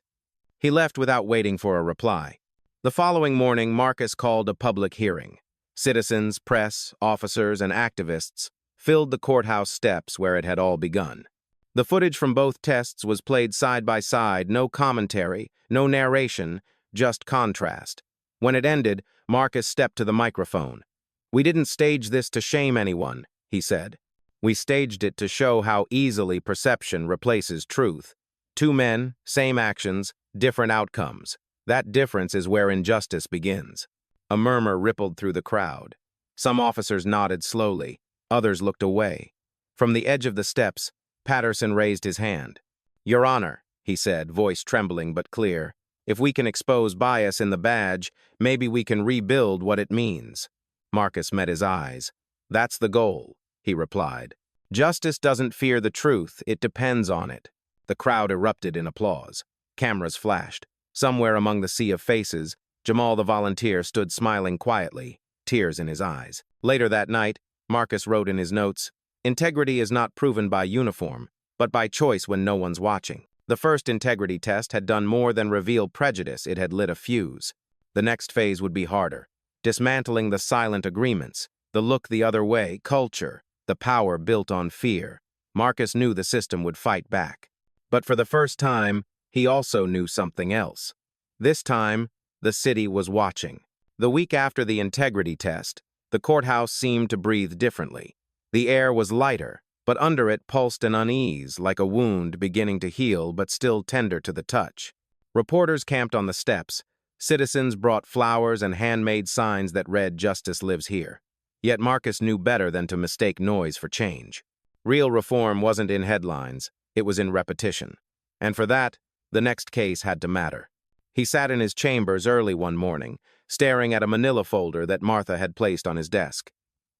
He left without waiting for a reply. The following morning, Marcus called a public hearing. Citizens, press, officers, and activists filled the courthouse steps where it had all begun. The footage from both tests was played side by side, no commentary, no narration, just contrast. When it ended, Marcus stepped to the microphone. "We didn't stage this to shame anyone," he said. "We staged it to show how easily perception replaces truth. 2 men, same actions, different outcomes. That difference is where injustice begins." A murmur rippled through the crowd. Some officers nodded slowly. Others looked away. From the edge of the steps, Patterson raised his hand. "Your Honor," he said, voice trembling but clear, "if we can expose bias in the badge, maybe we can rebuild what it means." Marcus met his eyes. "That's the goal," he replied. "Justice doesn't fear the truth, it depends on it." The crowd erupted in applause. Cameras flashed. Somewhere among the sea of faces, Jamal the volunteer stood smiling quietly, tears in his eyes. Later that night, Marcus wrote in his notes, "Integrity is not proven by uniform, but by choice when no one's watching." The first integrity test had done more than reveal prejudice, it had lit a fuse. The next phase would be harder. Dismantling the silent agreements, the look the other way, culture, the power built on fear. Marcus knew the system would fight back. But for the first time, he also knew something else. This time, the city was watching. The week after the integrity test, the courthouse seemed to breathe differently. The air was lighter, but under it pulsed an unease, like a wound beginning to heal but still tender to the touch. Reporters camped on the steps. Citizens brought flowers and handmade signs that read, "Justice lives here." Yet Marcus knew better than to mistake noise for change. Real reform wasn't in headlines, it was in repetition. And for that, the next case had to matter. He sat in his chambers early one morning, staring at a manila folder that Martha had placed on his desk.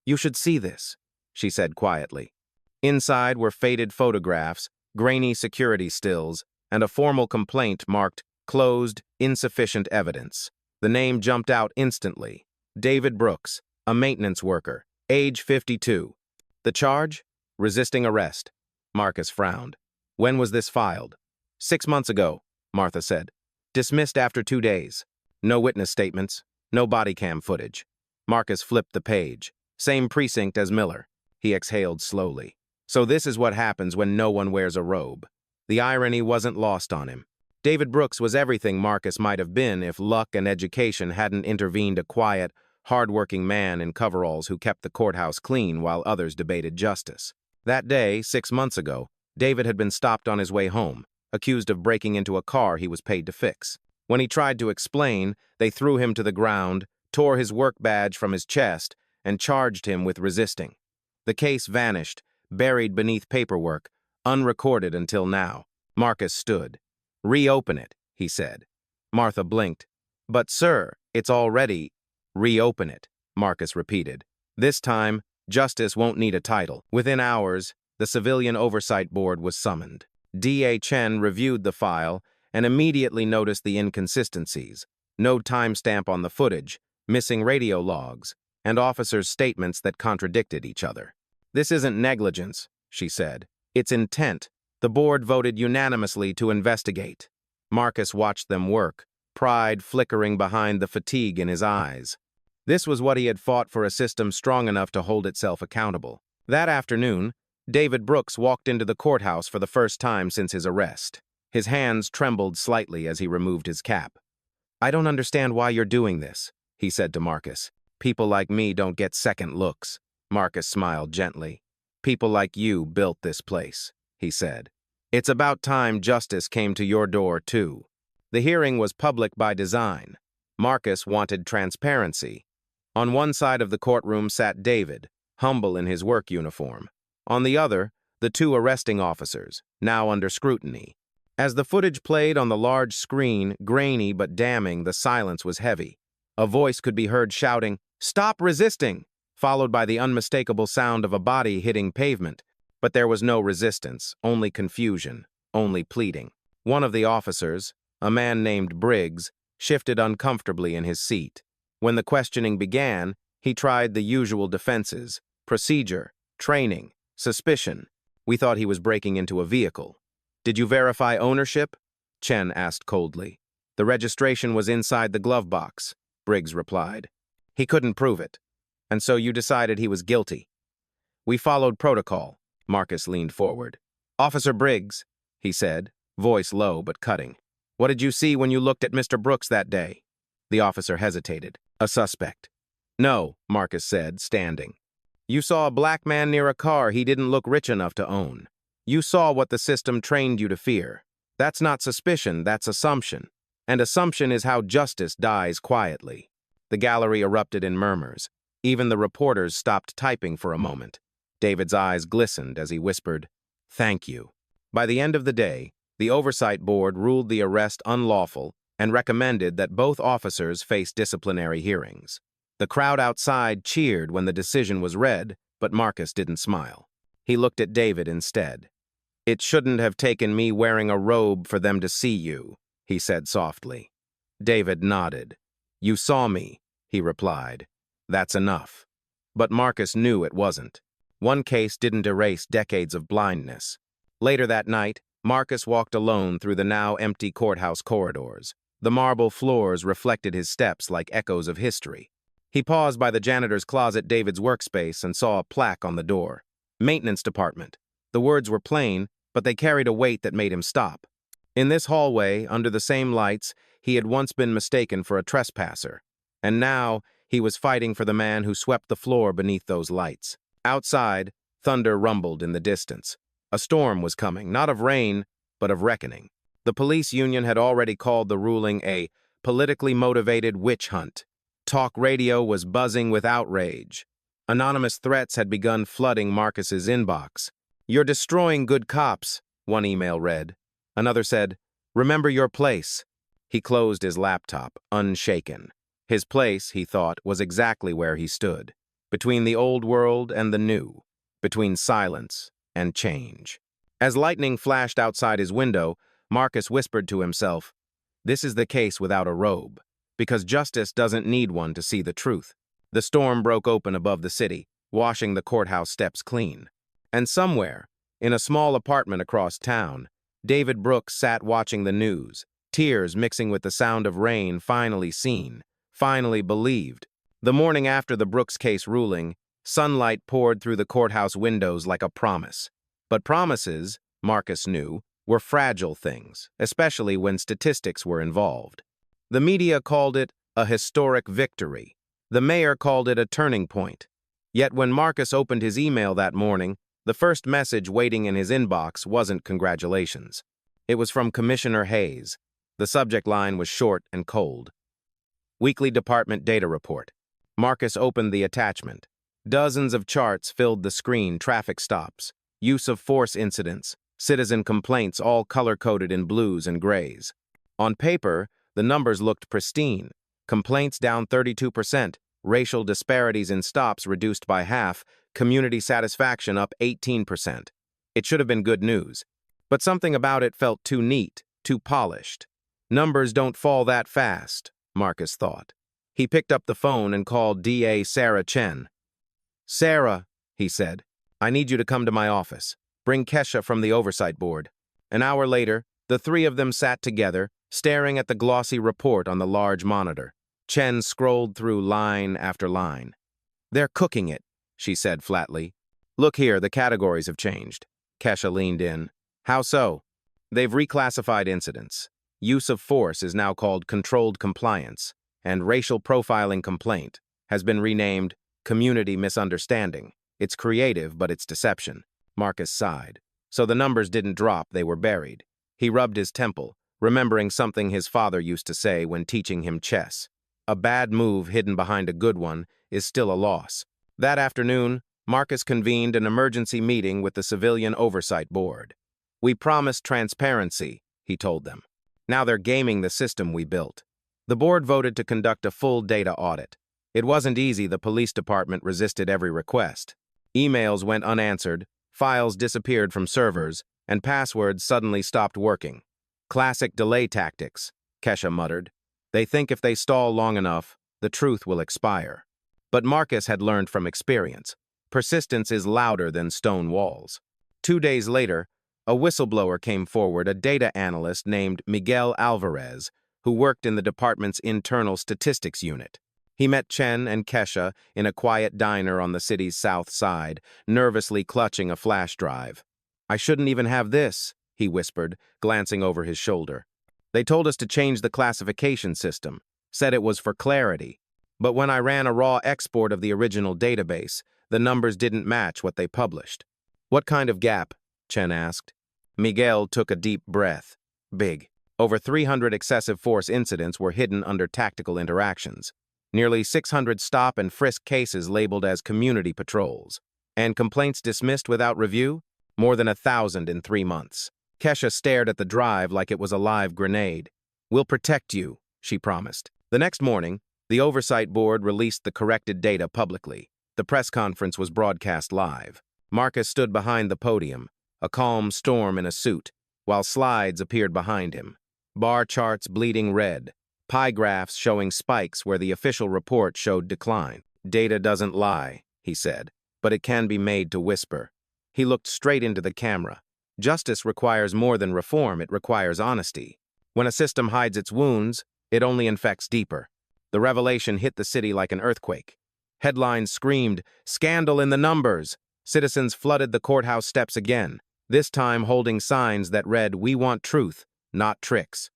"You should see this," she said quietly. Inside were faded photographs, grainy security stills, and a formal complaint marked "Closed, Insufficient Evidence." The name jumped out instantly. David Brooks, a maintenance worker, age 52. The charge? Resisting arrest. Marcus frowned. When was this filed? 6 months ago, Martha said. Dismissed after 2 days. No witness statements, no body cam footage. Marcus flipped the page. Same precinct as Miller. He exhaled slowly. So this is what happens when no one wears a robe. The irony wasn't lost on him. David Brooks was everything Marcus might have been if luck and education hadn't intervened, a quiet, hard-working man in coveralls who kept the courthouse clean while others debated justice. That day, 6 months ago, David had been stopped on his way home, accused of breaking into a car he was paid to fix. When he tried to explain, they threw him to the ground, tore his work badge from his chest, and charged him with resisting. The case vanished, buried beneath paperwork, unrecorded until now. Marcus stood. "Reopen it," he said. Martha blinked. "But sir, it's already—" "Reopen it," Marcus repeated. "This time, justice won't need a title." Within hours, the Civilian Oversight Board was summoned. D.A. Chen reviewed the file and immediately noticed the inconsistencies. No timestamp on the footage, missing radio logs, and officers' statements that contradicted each other. "This isn't negligence," she said. "It's intent. The board voted unanimously to investigate." Marcus watched them work, pride flickering behind the fatigue in his eyes. This was what he had fought for, a system strong enough to hold itself accountable. That afternoon, David Brooks walked into the courthouse for the first time since his arrest. His hands trembled slightly as he removed his cap. "I don't understand why you're doing this," he said to Marcus. "People like me don't get second looks." Marcus smiled gently. "People like you built this place," he said. "It's about time justice came to your door, too." The hearing was public by design. Marcus wanted transparency. On one side of the courtroom sat David, humble in his work uniform. On the other, the 2 arresting officers, now under scrutiny. As the footage played on the large screen, grainy but damning, the silence was heavy. A voice could be heard shouting, "Stop resisting!" followed by the unmistakable sound of a body hitting pavement. But there was no resistance, only confusion, only pleading. One of the officers, a man named Briggs, shifted uncomfortably in his seat. When the questioning began, he tried the usual defenses: procedure, training, suspicion. "We thought he was breaking into a vehicle." "Did you verify ownership?" Chen asked coldly. "The registration was inside the glove box," Briggs replied. "He couldn't prove it. And so you decided he was guilty." "We followed protocol." Marcus leaned forward. "Officer Briggs," he said, voice low but cutting. "What did you see when you looked at Mr. Brooks that day?" The officer hesitated. "A suspect." "No," Marcus said, standing. "You saw a black man near a car he didn't look rich enough to own. You saw what the system trained you to fear. That's not suspicion, that's assumption. And assumption is how justice dies quietly." The gallery erupted in murmurs. Even the reporters stopped typing for a moment. David's eyes glistened as he whispered, "Thank you." By the end of the day, the Oversight Board ruled the arrest unlawful and recommended that both officers face disciplinary hearings. The crowd outside cheered when the decision was read, but Marcus didn't smile. He looked at David instead. "It shouldn't have taken me wearing a robe for them to see you," he said softly. David nodded. "You saw me," he replied. "That's enough." But Marcus knew it wasn't. One case didn't erase decades of blindness. Later that night, Marcus walked alone through the now empty courthouse corridors. The marble floors reflected his steps like echoes of history. He paused by the janitor's closet, David's workspace, and saw a plaque on the door. "Maintenance Department." The words were plain, but they carried a weight that made him stop. In this hallway, under the same lights, he had once been mistaken for a trespasser. And now, he was fighting for the man who swept the floor beneath those lights. Outside, thunder rumbled in the distance. A storm was coming, not of rain, but of reckoning. The police union had already called the ruling a politically motivated witch hunt. Talk radio was buzzing with outrage. Anonymous threats had begun flooding Marcus's inbox. "You're destroying good cops," one email read. Another said, "Remember your place." He closed his laptop, unshaken. His place, he thought, was exactly where he stood, between the old world and the new, between silence and change. As lightning flashed outside his window, Marcus whispered to himself, "This is the case without a robe, because justice doesn't need one to see the truth." The storm broke open above the city, washing the courthouse steps clean. And somewhere, in a small apartment across town, David Brooks sat watching the news, tears mixing with the sound of rain, finally seen, finally believed. The morning after the Brooks case ruling, sunlight poured through the courthouse windows like a promise. But promises, Marcus knew, were fragile things, especially when statistics were involved. The media called it a historic victory. The mayor called it a turning point. Yet when Marcus opened his email that morning, the first message waiting in his inbox wasn't congratulations. It was from Commissioner Hayes. The subject line was short and cold. Weekly Department Data Report. Marcus opened the attachment. Dozens of charts filled the screen: traffic stops, use of force incidents, citizen complaints, all color-coded in blues and grays. On paper, the numbers looked pristine. Complaints down 32%, racial disparities in stops reduced by half, community satisfaction up 18%. It should have been good news. But something about it felt too neat, too polished. Numbers don't fall that fast, Marcus thought. He picked up the phone and called DA Sarah Chen. "Sarah," he said, "I need you to come to my office. Bring Kesha from the oversight board." An hour later, the three of them sat together, staring at the glossy report on the large monitor. Chen scrolled through line after line. "They're cooking it," she said flatly. "Look here, the categories have changed." Kesha leaned in. "How so?" "They've reclassified incidents. Use of force is now called controlled compliance, and racial profiling complaint has been renamed community misunderstanding. It's creative, but it's deception." Marcus sighed. So the numbers didn't drop, they were buried. He rubbed his temple, remembering something his father used to say when teaching him chess. A bad move hidden behind a good one is still a loss. That afternoon, Marcus convened an emergency meeting with the Civilian Oversight Board. "We promised transparency," he told them. "Now they're gaming the system we built." The board voted to conduct a full data audit. It wasn't easy. The police department resisted every request. Emails went unanswered, files disappeared from servers, and passwords suddenly stopped working. "Classic delay tactics," Kesha muttered. "They think if they stall long enough, the truth will expire." But Marcus had learned from experience. Persistence is louder than stone walls. 2 days later, a whistleblower came forward, a data analyst named Miguel Alvarez, who worked in the department's internal statistics unit. He met Chen and Kesha in a quiet diner on the city's south side, nervously clutching a flash drive. "I shouldn't even have this," he whispered, glancing over his shoulder. "They told us to change the classification system, said it was for clarity. But when I ran a raw export of the original database, the numbers didn't match what they published." "What kind of gap?" Chen asked. Miguel took a deep breath. "Big. Over 300 excessive force incidents were hidden under tactical interactions. Nearly 600 stop and frisk cases labeled as community patrols. And complaints dismissed without review? More than 1,000 in 3 months. Kesha stared at the drive like it was a live grenade. "We'll protect you," she promised. The next morning, the Oversight Board released the corrected data publicly. The press conference was broadcast live. Marcus stood behind the podium, a calm storm in a suit, while slides appeared behind him. Bar charts bleeding red, pie graphs showing spikes where the official report showed decline. "Data doesn't lie," he said, "but it can be made to whisper." He looked straight into the camera. Justice requires more than reform, it requires honesty. When a system hides its wounds, it only infects deeper. The revelation hit the city like an earthquake. Headlines screamed, "Scandal in the numbers!" Citizens flooded the courthouse steps again, this time holding signs that read, "We want truth, not tricks."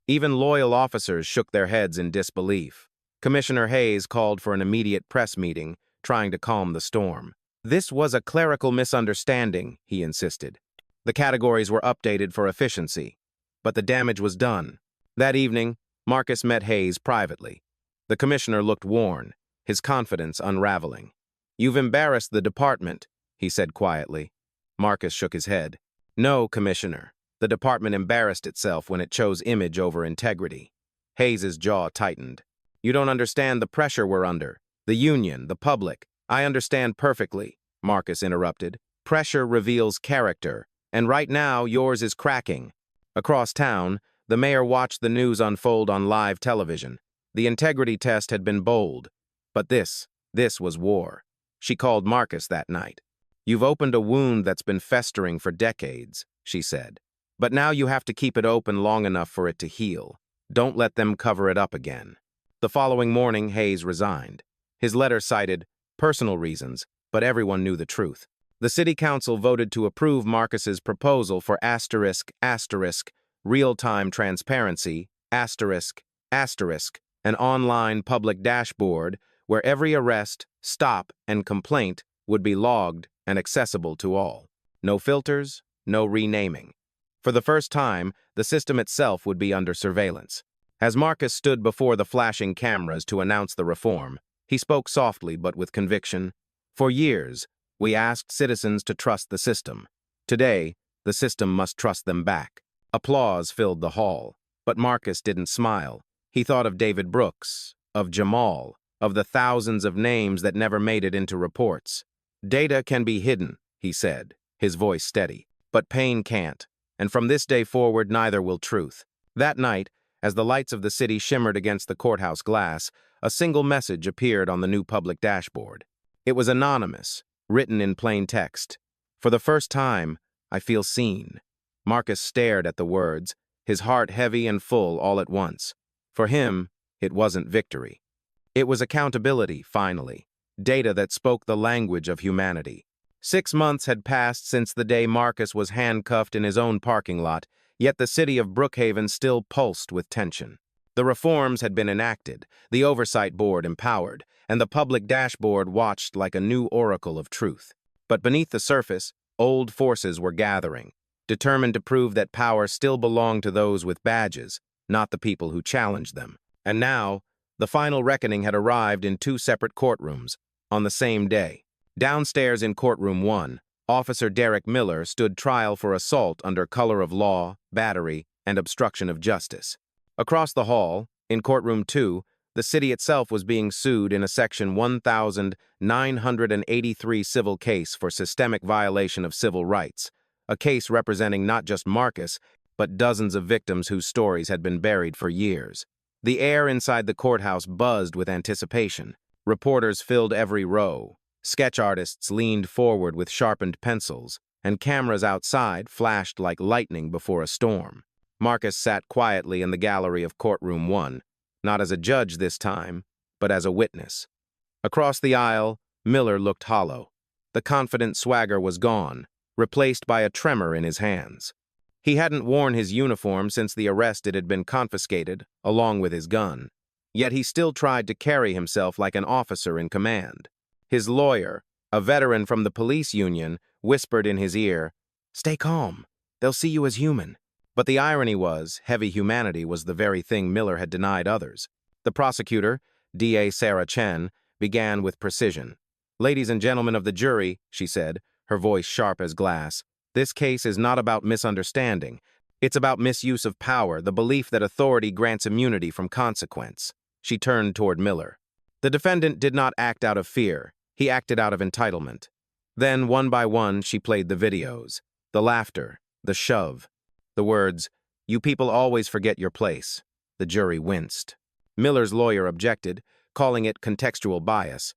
Even loyal officers shook their heads in disbelief. Commissioner Hayes called for an immediate press meeting, trying to calm the storm. "This was a clerical misunderstanding," he insisted. The categories were updated for efficiency, but the damage was done. That evening, Marcus met Hayes privately. The commissioner looked worn, his confidence unraveling. "You've embarrassed the department," he said quietly. Marcus shook his head. No, Commissioner. The department embarrassed itself when it chose image over integrity. Hayes's jaw tightened. You don't understand the pressure we're under. The union, the public. I understand perfectly, Marcus interrupted. Pressure reveals character, and right now yours is cracking. Across town, the mayor watched the news unfold on live television. The integrity test had been bold. But this was war. She called Marcus that night. You've opened a wound that's been festering for decades, she said. But now you have to keep it open long enough for it to heal. Don't let them cover it up again. The following morning, Hayes resigned. His letter cited personal reasons, but everyone knew the truth. The city council voted to approve Marcus's proposal for real-time transparency, an online public dashboard where every arrest, stop, and complaint would be logged and accessible to all. No filters, no renaming. For the first time, the system itself would be under surveillance. As Marcus stood before the flashing cameras to announce the reform, he spoke softly but with conviction. For years, we asked citizens to trust the system. Today, the system must trust them back. Applause filled the hall, but Marcus didn't smile. He thought of David Brooks, of Jamal, of the thousands of names that never made it into reports. Data can be hidden, he said, his voice steady, but pain can't, and from this day forward neither will truth. That night, as the lights of the city shimmered against the courthouse glass, a single message appeared on the new public dashboard. It was anonymous, written in plain text. For the first time, I feel seen. Marcus stared at the words, his heart heavy and full all at once. For him, it wasn't victory. It was accountability, finally. Data that spoke the language of humanity. 6 months had passed since the day Marcus was handcuffed in his own parking lot, yet the city of Brookhaven still pulsed with tension. The reforms had been enacted, the oversight board empowered, and the public dashboard watched like a new oracle of truth. But beneath the surface, old forces were gathering, determined to prove that power still belonged to those with badges, not the people who challenged them. And now, the final reckoning had arrived in 2 separate courtrooms, on the same day. Downstairs in courtroom 1, Officer Derek Miller stood trial for assault under color of law, battery, and obstruction of justice. Across the hall, in courtroom 2, the city itself was being sued in a Section 1983 civil case for systemic violation of civil rights, a case representing not just Marcus, but dozens of victims whose stories had been buried for years. The air inside the courthouse buzzed with anticipation. Reporters filled every row. Sketch artists leaned forward with sharpened pencils, and cameras outside flashed like lightning before a storm. Marcus sat quietly in the gallery of courtroom 1, not as a judge this time, but as a witness. Across the aisle, Miller looked hollow. The confident swagger was gone, replaced by a tremor in his hands. He hadn't worn his uniform since the arrest. It had been confiscated, along with his gun. Yet he still tried to carry himself like an officer in command. His lawyer, a veteran from the police union, whispered in his ear, "Stay calm. They'll see you as human." But the irony was, heavy humanity was the very thing Miller had denied others. The prosecutor, D.A. Sarah Chen, began with precision. "Ladies and gentlemen of the jury," she said, her voice sharp as glass, "this case is not about misunderstanding. It's about misuse of power, the belief that authority grants immunity from consequence." She turned toward Miller. The defendant did not act out of fear. He acted out of entitlement. Then, one by one, she played the videos. The laughter, the shove, the words, "You people always forget your place." The jury winced. Miller's lawyer objected, calling it contextual bias.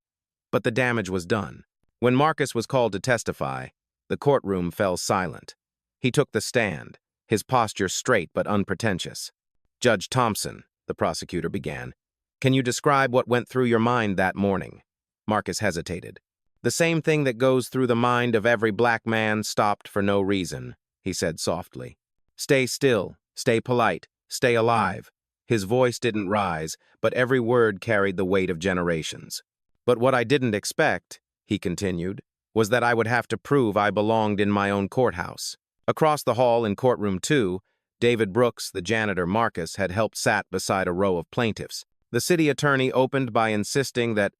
But the damage was done. When Marcus was called to testify, the courtroom fell silent. He took the stand, his posture straight but unpretentious. "Judge Thompson," the prosecutor began, "can you describe what went through your mind that morning?" Marcus hesitated. "The same thing that goes through the mind of every black man stopped for no reason," he said softly. "Stay still, stay polite, stay alive." His voice didn't rise, but every word carried the weight of generations. "But what I didn't expect," he continued, "was that I would have to prove I belonged in my own courthouse." Across the hall in courtroom 2, David Brooks, the janitor Marcus, had helped sat beside a row of plaintiffs. The city attorney opened by insisting that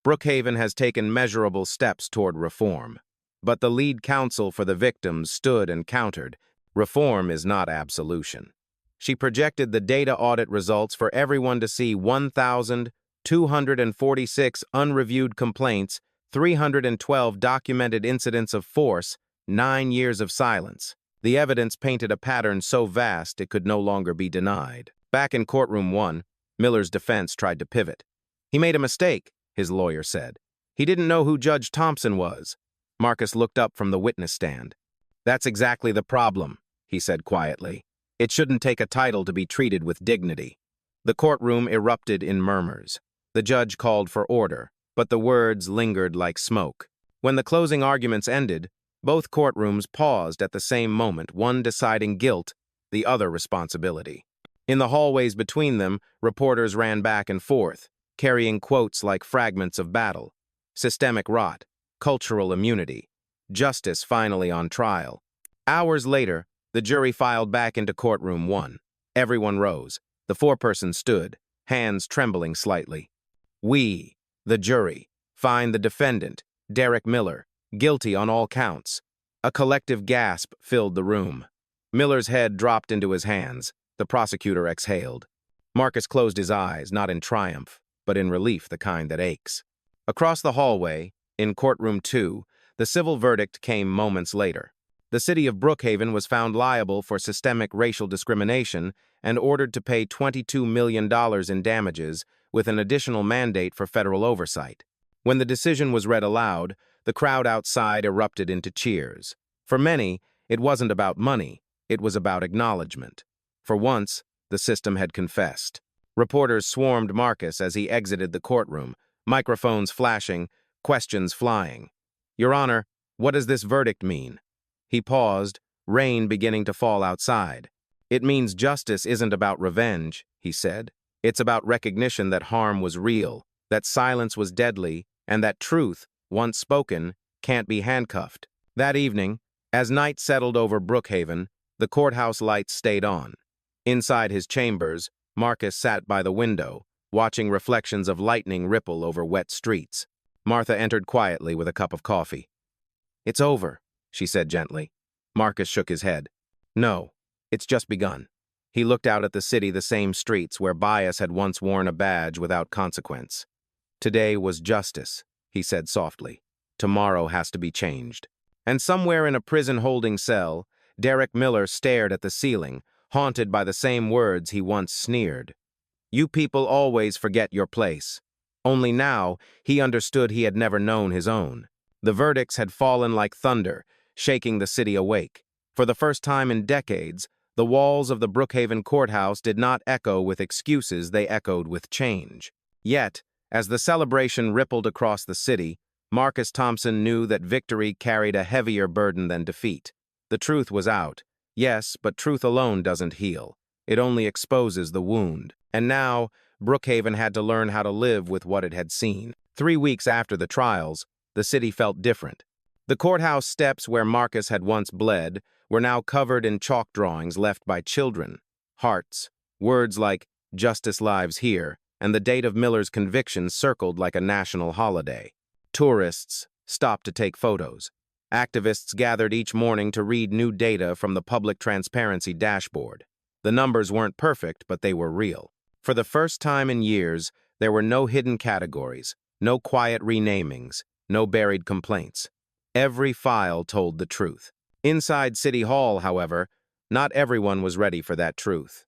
Brookhaven has taken measurable steps toward reform. But the lead counsel for the victims stood and countered. Reform is not absolution. She projected the data audit results for everyone to see: 1,246 unreviewed complaints, 312 documented incidents of force, 9 years of silence. The evidence painted a pattern so vast it could no longer be denied. Back in courtroom 1, Miller's defense tried to pivot. He made a mistake, his lawyer said. He didn't know who Judge Thompson was. Marcus looked up from the witness stand. That's exactly the problem, he said quietly. It shouldn't take a title to be treated with dignity. The courtroom erupted in murmurs. The judge called for order, but the words lingered like smoke. When the closing arguments ended, both courtrooms paused at the same moment, one deciding guilt, the other responsibility. In the hallways between them, reporters ran back and forth, carrying quotes like fragments of battle. Systemic rot, cultural immunity, justice finally on trial. Hours later, the jury filed back into courtroom 1. Everyone rose. The foreperson stood, hands trembling slightly. We, the jury, find the defendant, Derek Miller, guilty on all counts. A collective gasp filled the room. Miller's head dropped into his hands. The prosecutor exhaled. Marcus closed his eyes, not in triumph, but in relief, the kind that aches. Across the hallway, in courtroom 2, the civil verdict came moments later. The city of Brookhaven was found liable for systemic racial discrimination and ordered to pay $22 million in damages, with an additional mandate for federal oversight. When the decision was read aloud, the crowd outside erupted into cheers. For many, it wasn't about money, it was about acknowledgement. For once, the system had confessed. Reporters swarmed Marcus as he exited the courtroom, microphones flashing, questions flying. Your Honor, what does this verdict mean? He paused, rain beginning to fall outside. It means justice isn't about revenge, he said. It's about recognition that harm was real, that silence was deadly, and that truth, once spoken, can't be handcuffed. That evening, as night settled over Brookhaven, the courthouse lights stayed on. Inside his chambers, Marcus sat by the window, watching reflections of lightning ripple over wet streets. Martha entered quietly with a cup of coffee. It's over, she said gently. Marcus shook his head. No, it's just begun. He looked out at the city, the same streets where bias had once worn a badge without consequence. Today was justice, he said softly. Tomorrow has to be changed. And somewhere in a prison holding cell, Derek Miller stared at the ceiling, haunted by the same words he once sneered. You people always forget your place. Only now, he understood he had never known his own. The verdicts had fallen like thunder, shaking the city awake. For the first time in decades, the walls of the Brookhaven courthouse did not echo with excuses, they echoed with change. Yet, as the celebration rippled across the city, Marcus Thompson knew that victory carried a heavier burden than defeat. The truth was out. Yes, but truth alone doesn't heal. It only exposes the wound. And now, Brookhaven had to learn how to live with what it had seen. 3 weeks after the trials, the city felt different. The courthouse steps where Marcus had once bled were now covered in chalk drawings left by children, hearts, words like "Justice Lives Here," and the date of Miller's conviction circled like a national holiday. Tourists stopped to take photos. Activists gathered each morning to read new data from the public transparency dashboard. The numbers weren't perfect, but they were real. For the first time in years, there were no hidden categories, no quiet renamings, no buried complaints. Every file told the truth. Inside City Hall, however, not everyone was ready for that truth.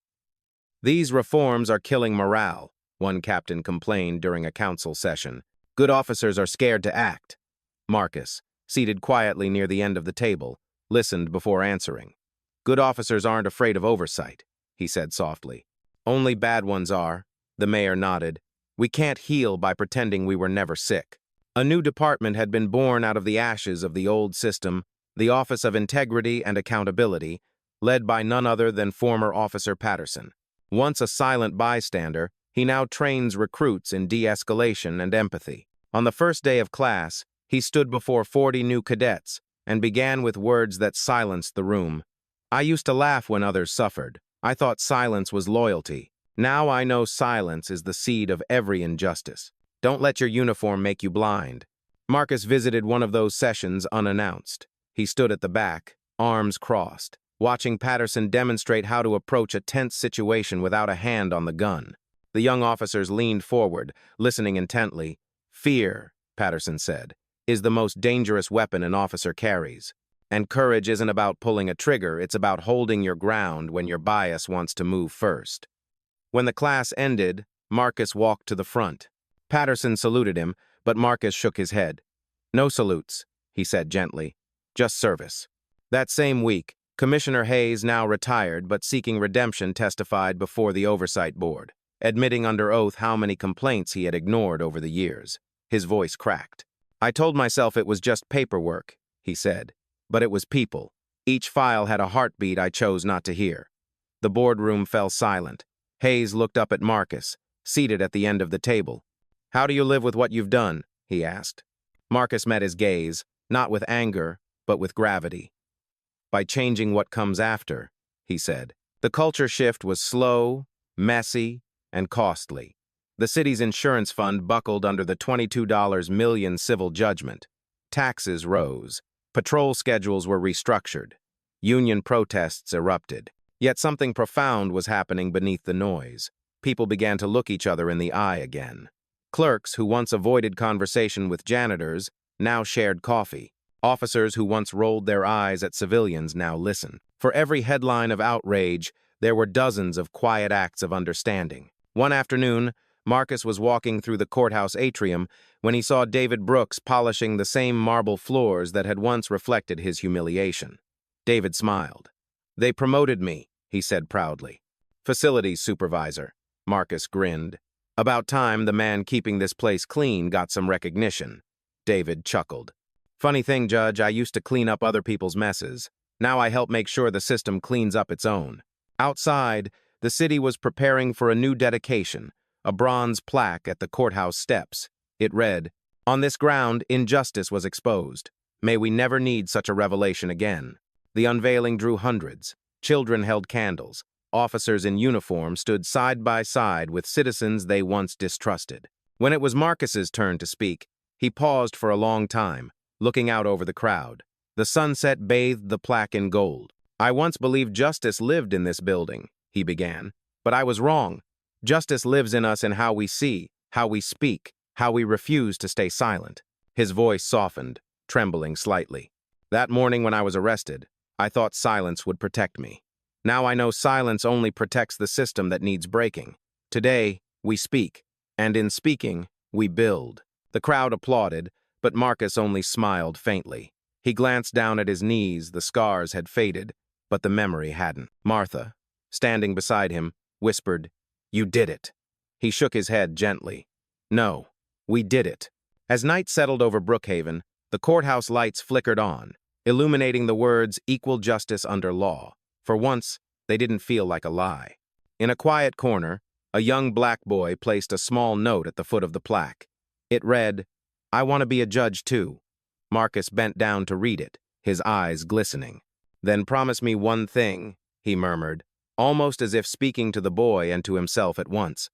These reforms are killing morale, one captain complained during a council session. Good officers are scared to act. Marcus, seated quietly near the end of the table, listened before answering. Good officers aren't afraid of oversight, he said softly. Only bad ones are, the mayor nodded. We can't heal by pretending we were never sick. A new department had been born out of the ashes of the old system, the Office of Integrity and Accountability, led by none other than former Officer Patterson. Once a silent bystander, he now trains recruits in de-escalation and empathy. On the first day of class, he stood before 40 new cadets and began with words that silenced the room. I used to laugh when others suffered. I thought silence was loyalty. Now I know silence is the seed of every injustice. Don't let your uniform make you blind. Marcus visited one of those sessions unannounced. He stood at the back, arms crossed, watching Patterson demonstrate how to approach a tense situation without a hand on the gun. The young officers leaned forward, listening intently. "Fear," Patterson said, "is the most dangerous weapon an officer carries. And courage isn't about pulling a trigger, it's about holding your ground when your bias wants to move first." When the class ended, Marcus walked to the front. Patterson saluted him, but Marcus shook his head. "No salutes," he said gently. "Just service." That same week, Commissioner Hayes, now retired but seeking redemption, testified before the Oversight Board, admitting under oath how many complaints he had ignored over the years. His voice cracked. "I told myself it was just paperwork," he said. "But it was people. Each file had a heartbeat I chose not to hear." The boardroom fell silent. Hayes looked up at Marcus, seated at the end of the table. "How do you live with what you've done?" he asked. Marcus met his gaze, not with anger, but with gravity. "By changing what comes after," he said. The culture shift was slow, messy, and costly. The city's insurance fund buckled under the $22 million civil judgment. Taxes rose. Patrol schedules were restructured. Union protests erupted. Yet something profound was happening beneath the noise. People began to look each other in the eye again. Clerks who once avoided conversation with janitors now shared coffee. Officers who once rolled their eyes at civilians now listened. For every headline of outrage, there were dozens of quiet acts of understanding. One afternoon, Marcus was walking through the courthouse atrium when he saw David Brooks polishing the same marble floors that had once reflected his humiliation. David smiled. "They promoted me," he said proudly. "Facilities supervisor." Marcus grinned. "About time the man keeping this place clean got some recognition." David chuckled. "Funny thing, Judge, I used to clean up other people's messes. Now I help make sure the system cleans up its own." Outside, the city was preparing for a new dedication, a bronze plaque at the courthouse steps. It read, "On this ground, injustice was exposed. May we never need such a revelation again." The unveiling drew hundreds. Children held candles. Officers in uniform stood side by side with citizens they once distrusted. When it was Marcus's turn to speak, he paused for a long time, looking out over the crowd. The sunset bathed the plaque in gold. "I once believed justice lived in this building," he began. "But I was wrong. Justice lives in us in how we see, how we speak, how we refuse to stay silent." His voice softened, trembling slightly. "That morning when I was arrested, I thought silence would protect me. Now I know silence only protects the system that needs breaking. Today, we speak, and in speaking, we build." The crowd applauded, but Marcus only smiled faintly. He glanced down at his knees. The scars had faded, but the memory hadn't. Martha, standing beside him, whispered, "You did it." He shook his head gently. "No, we did it." As night settled over Brookhaven, the courthouse lights flickered on, illuminating the words "equal justice under law." For once, they didn't feel like a lie. In a quiet corner, a young black boy placed a small note at the foot of the plaque. It read, "I want to be a judge too." Marcus bent down to read it, his eyes glistening. "Then promise me one thing," he murmured, almost as if speaking to the boy and to himself at once.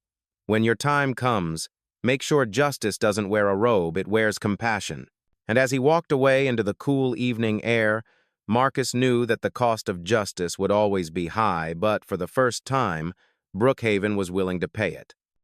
"When your time comes, make sure justice doesn't wear a robe, it wears compassion." And as he walked away into the cool evening air, Marcus knew that the cost of justice would always be high, but for the first time, Brookhaven was willing to pay it.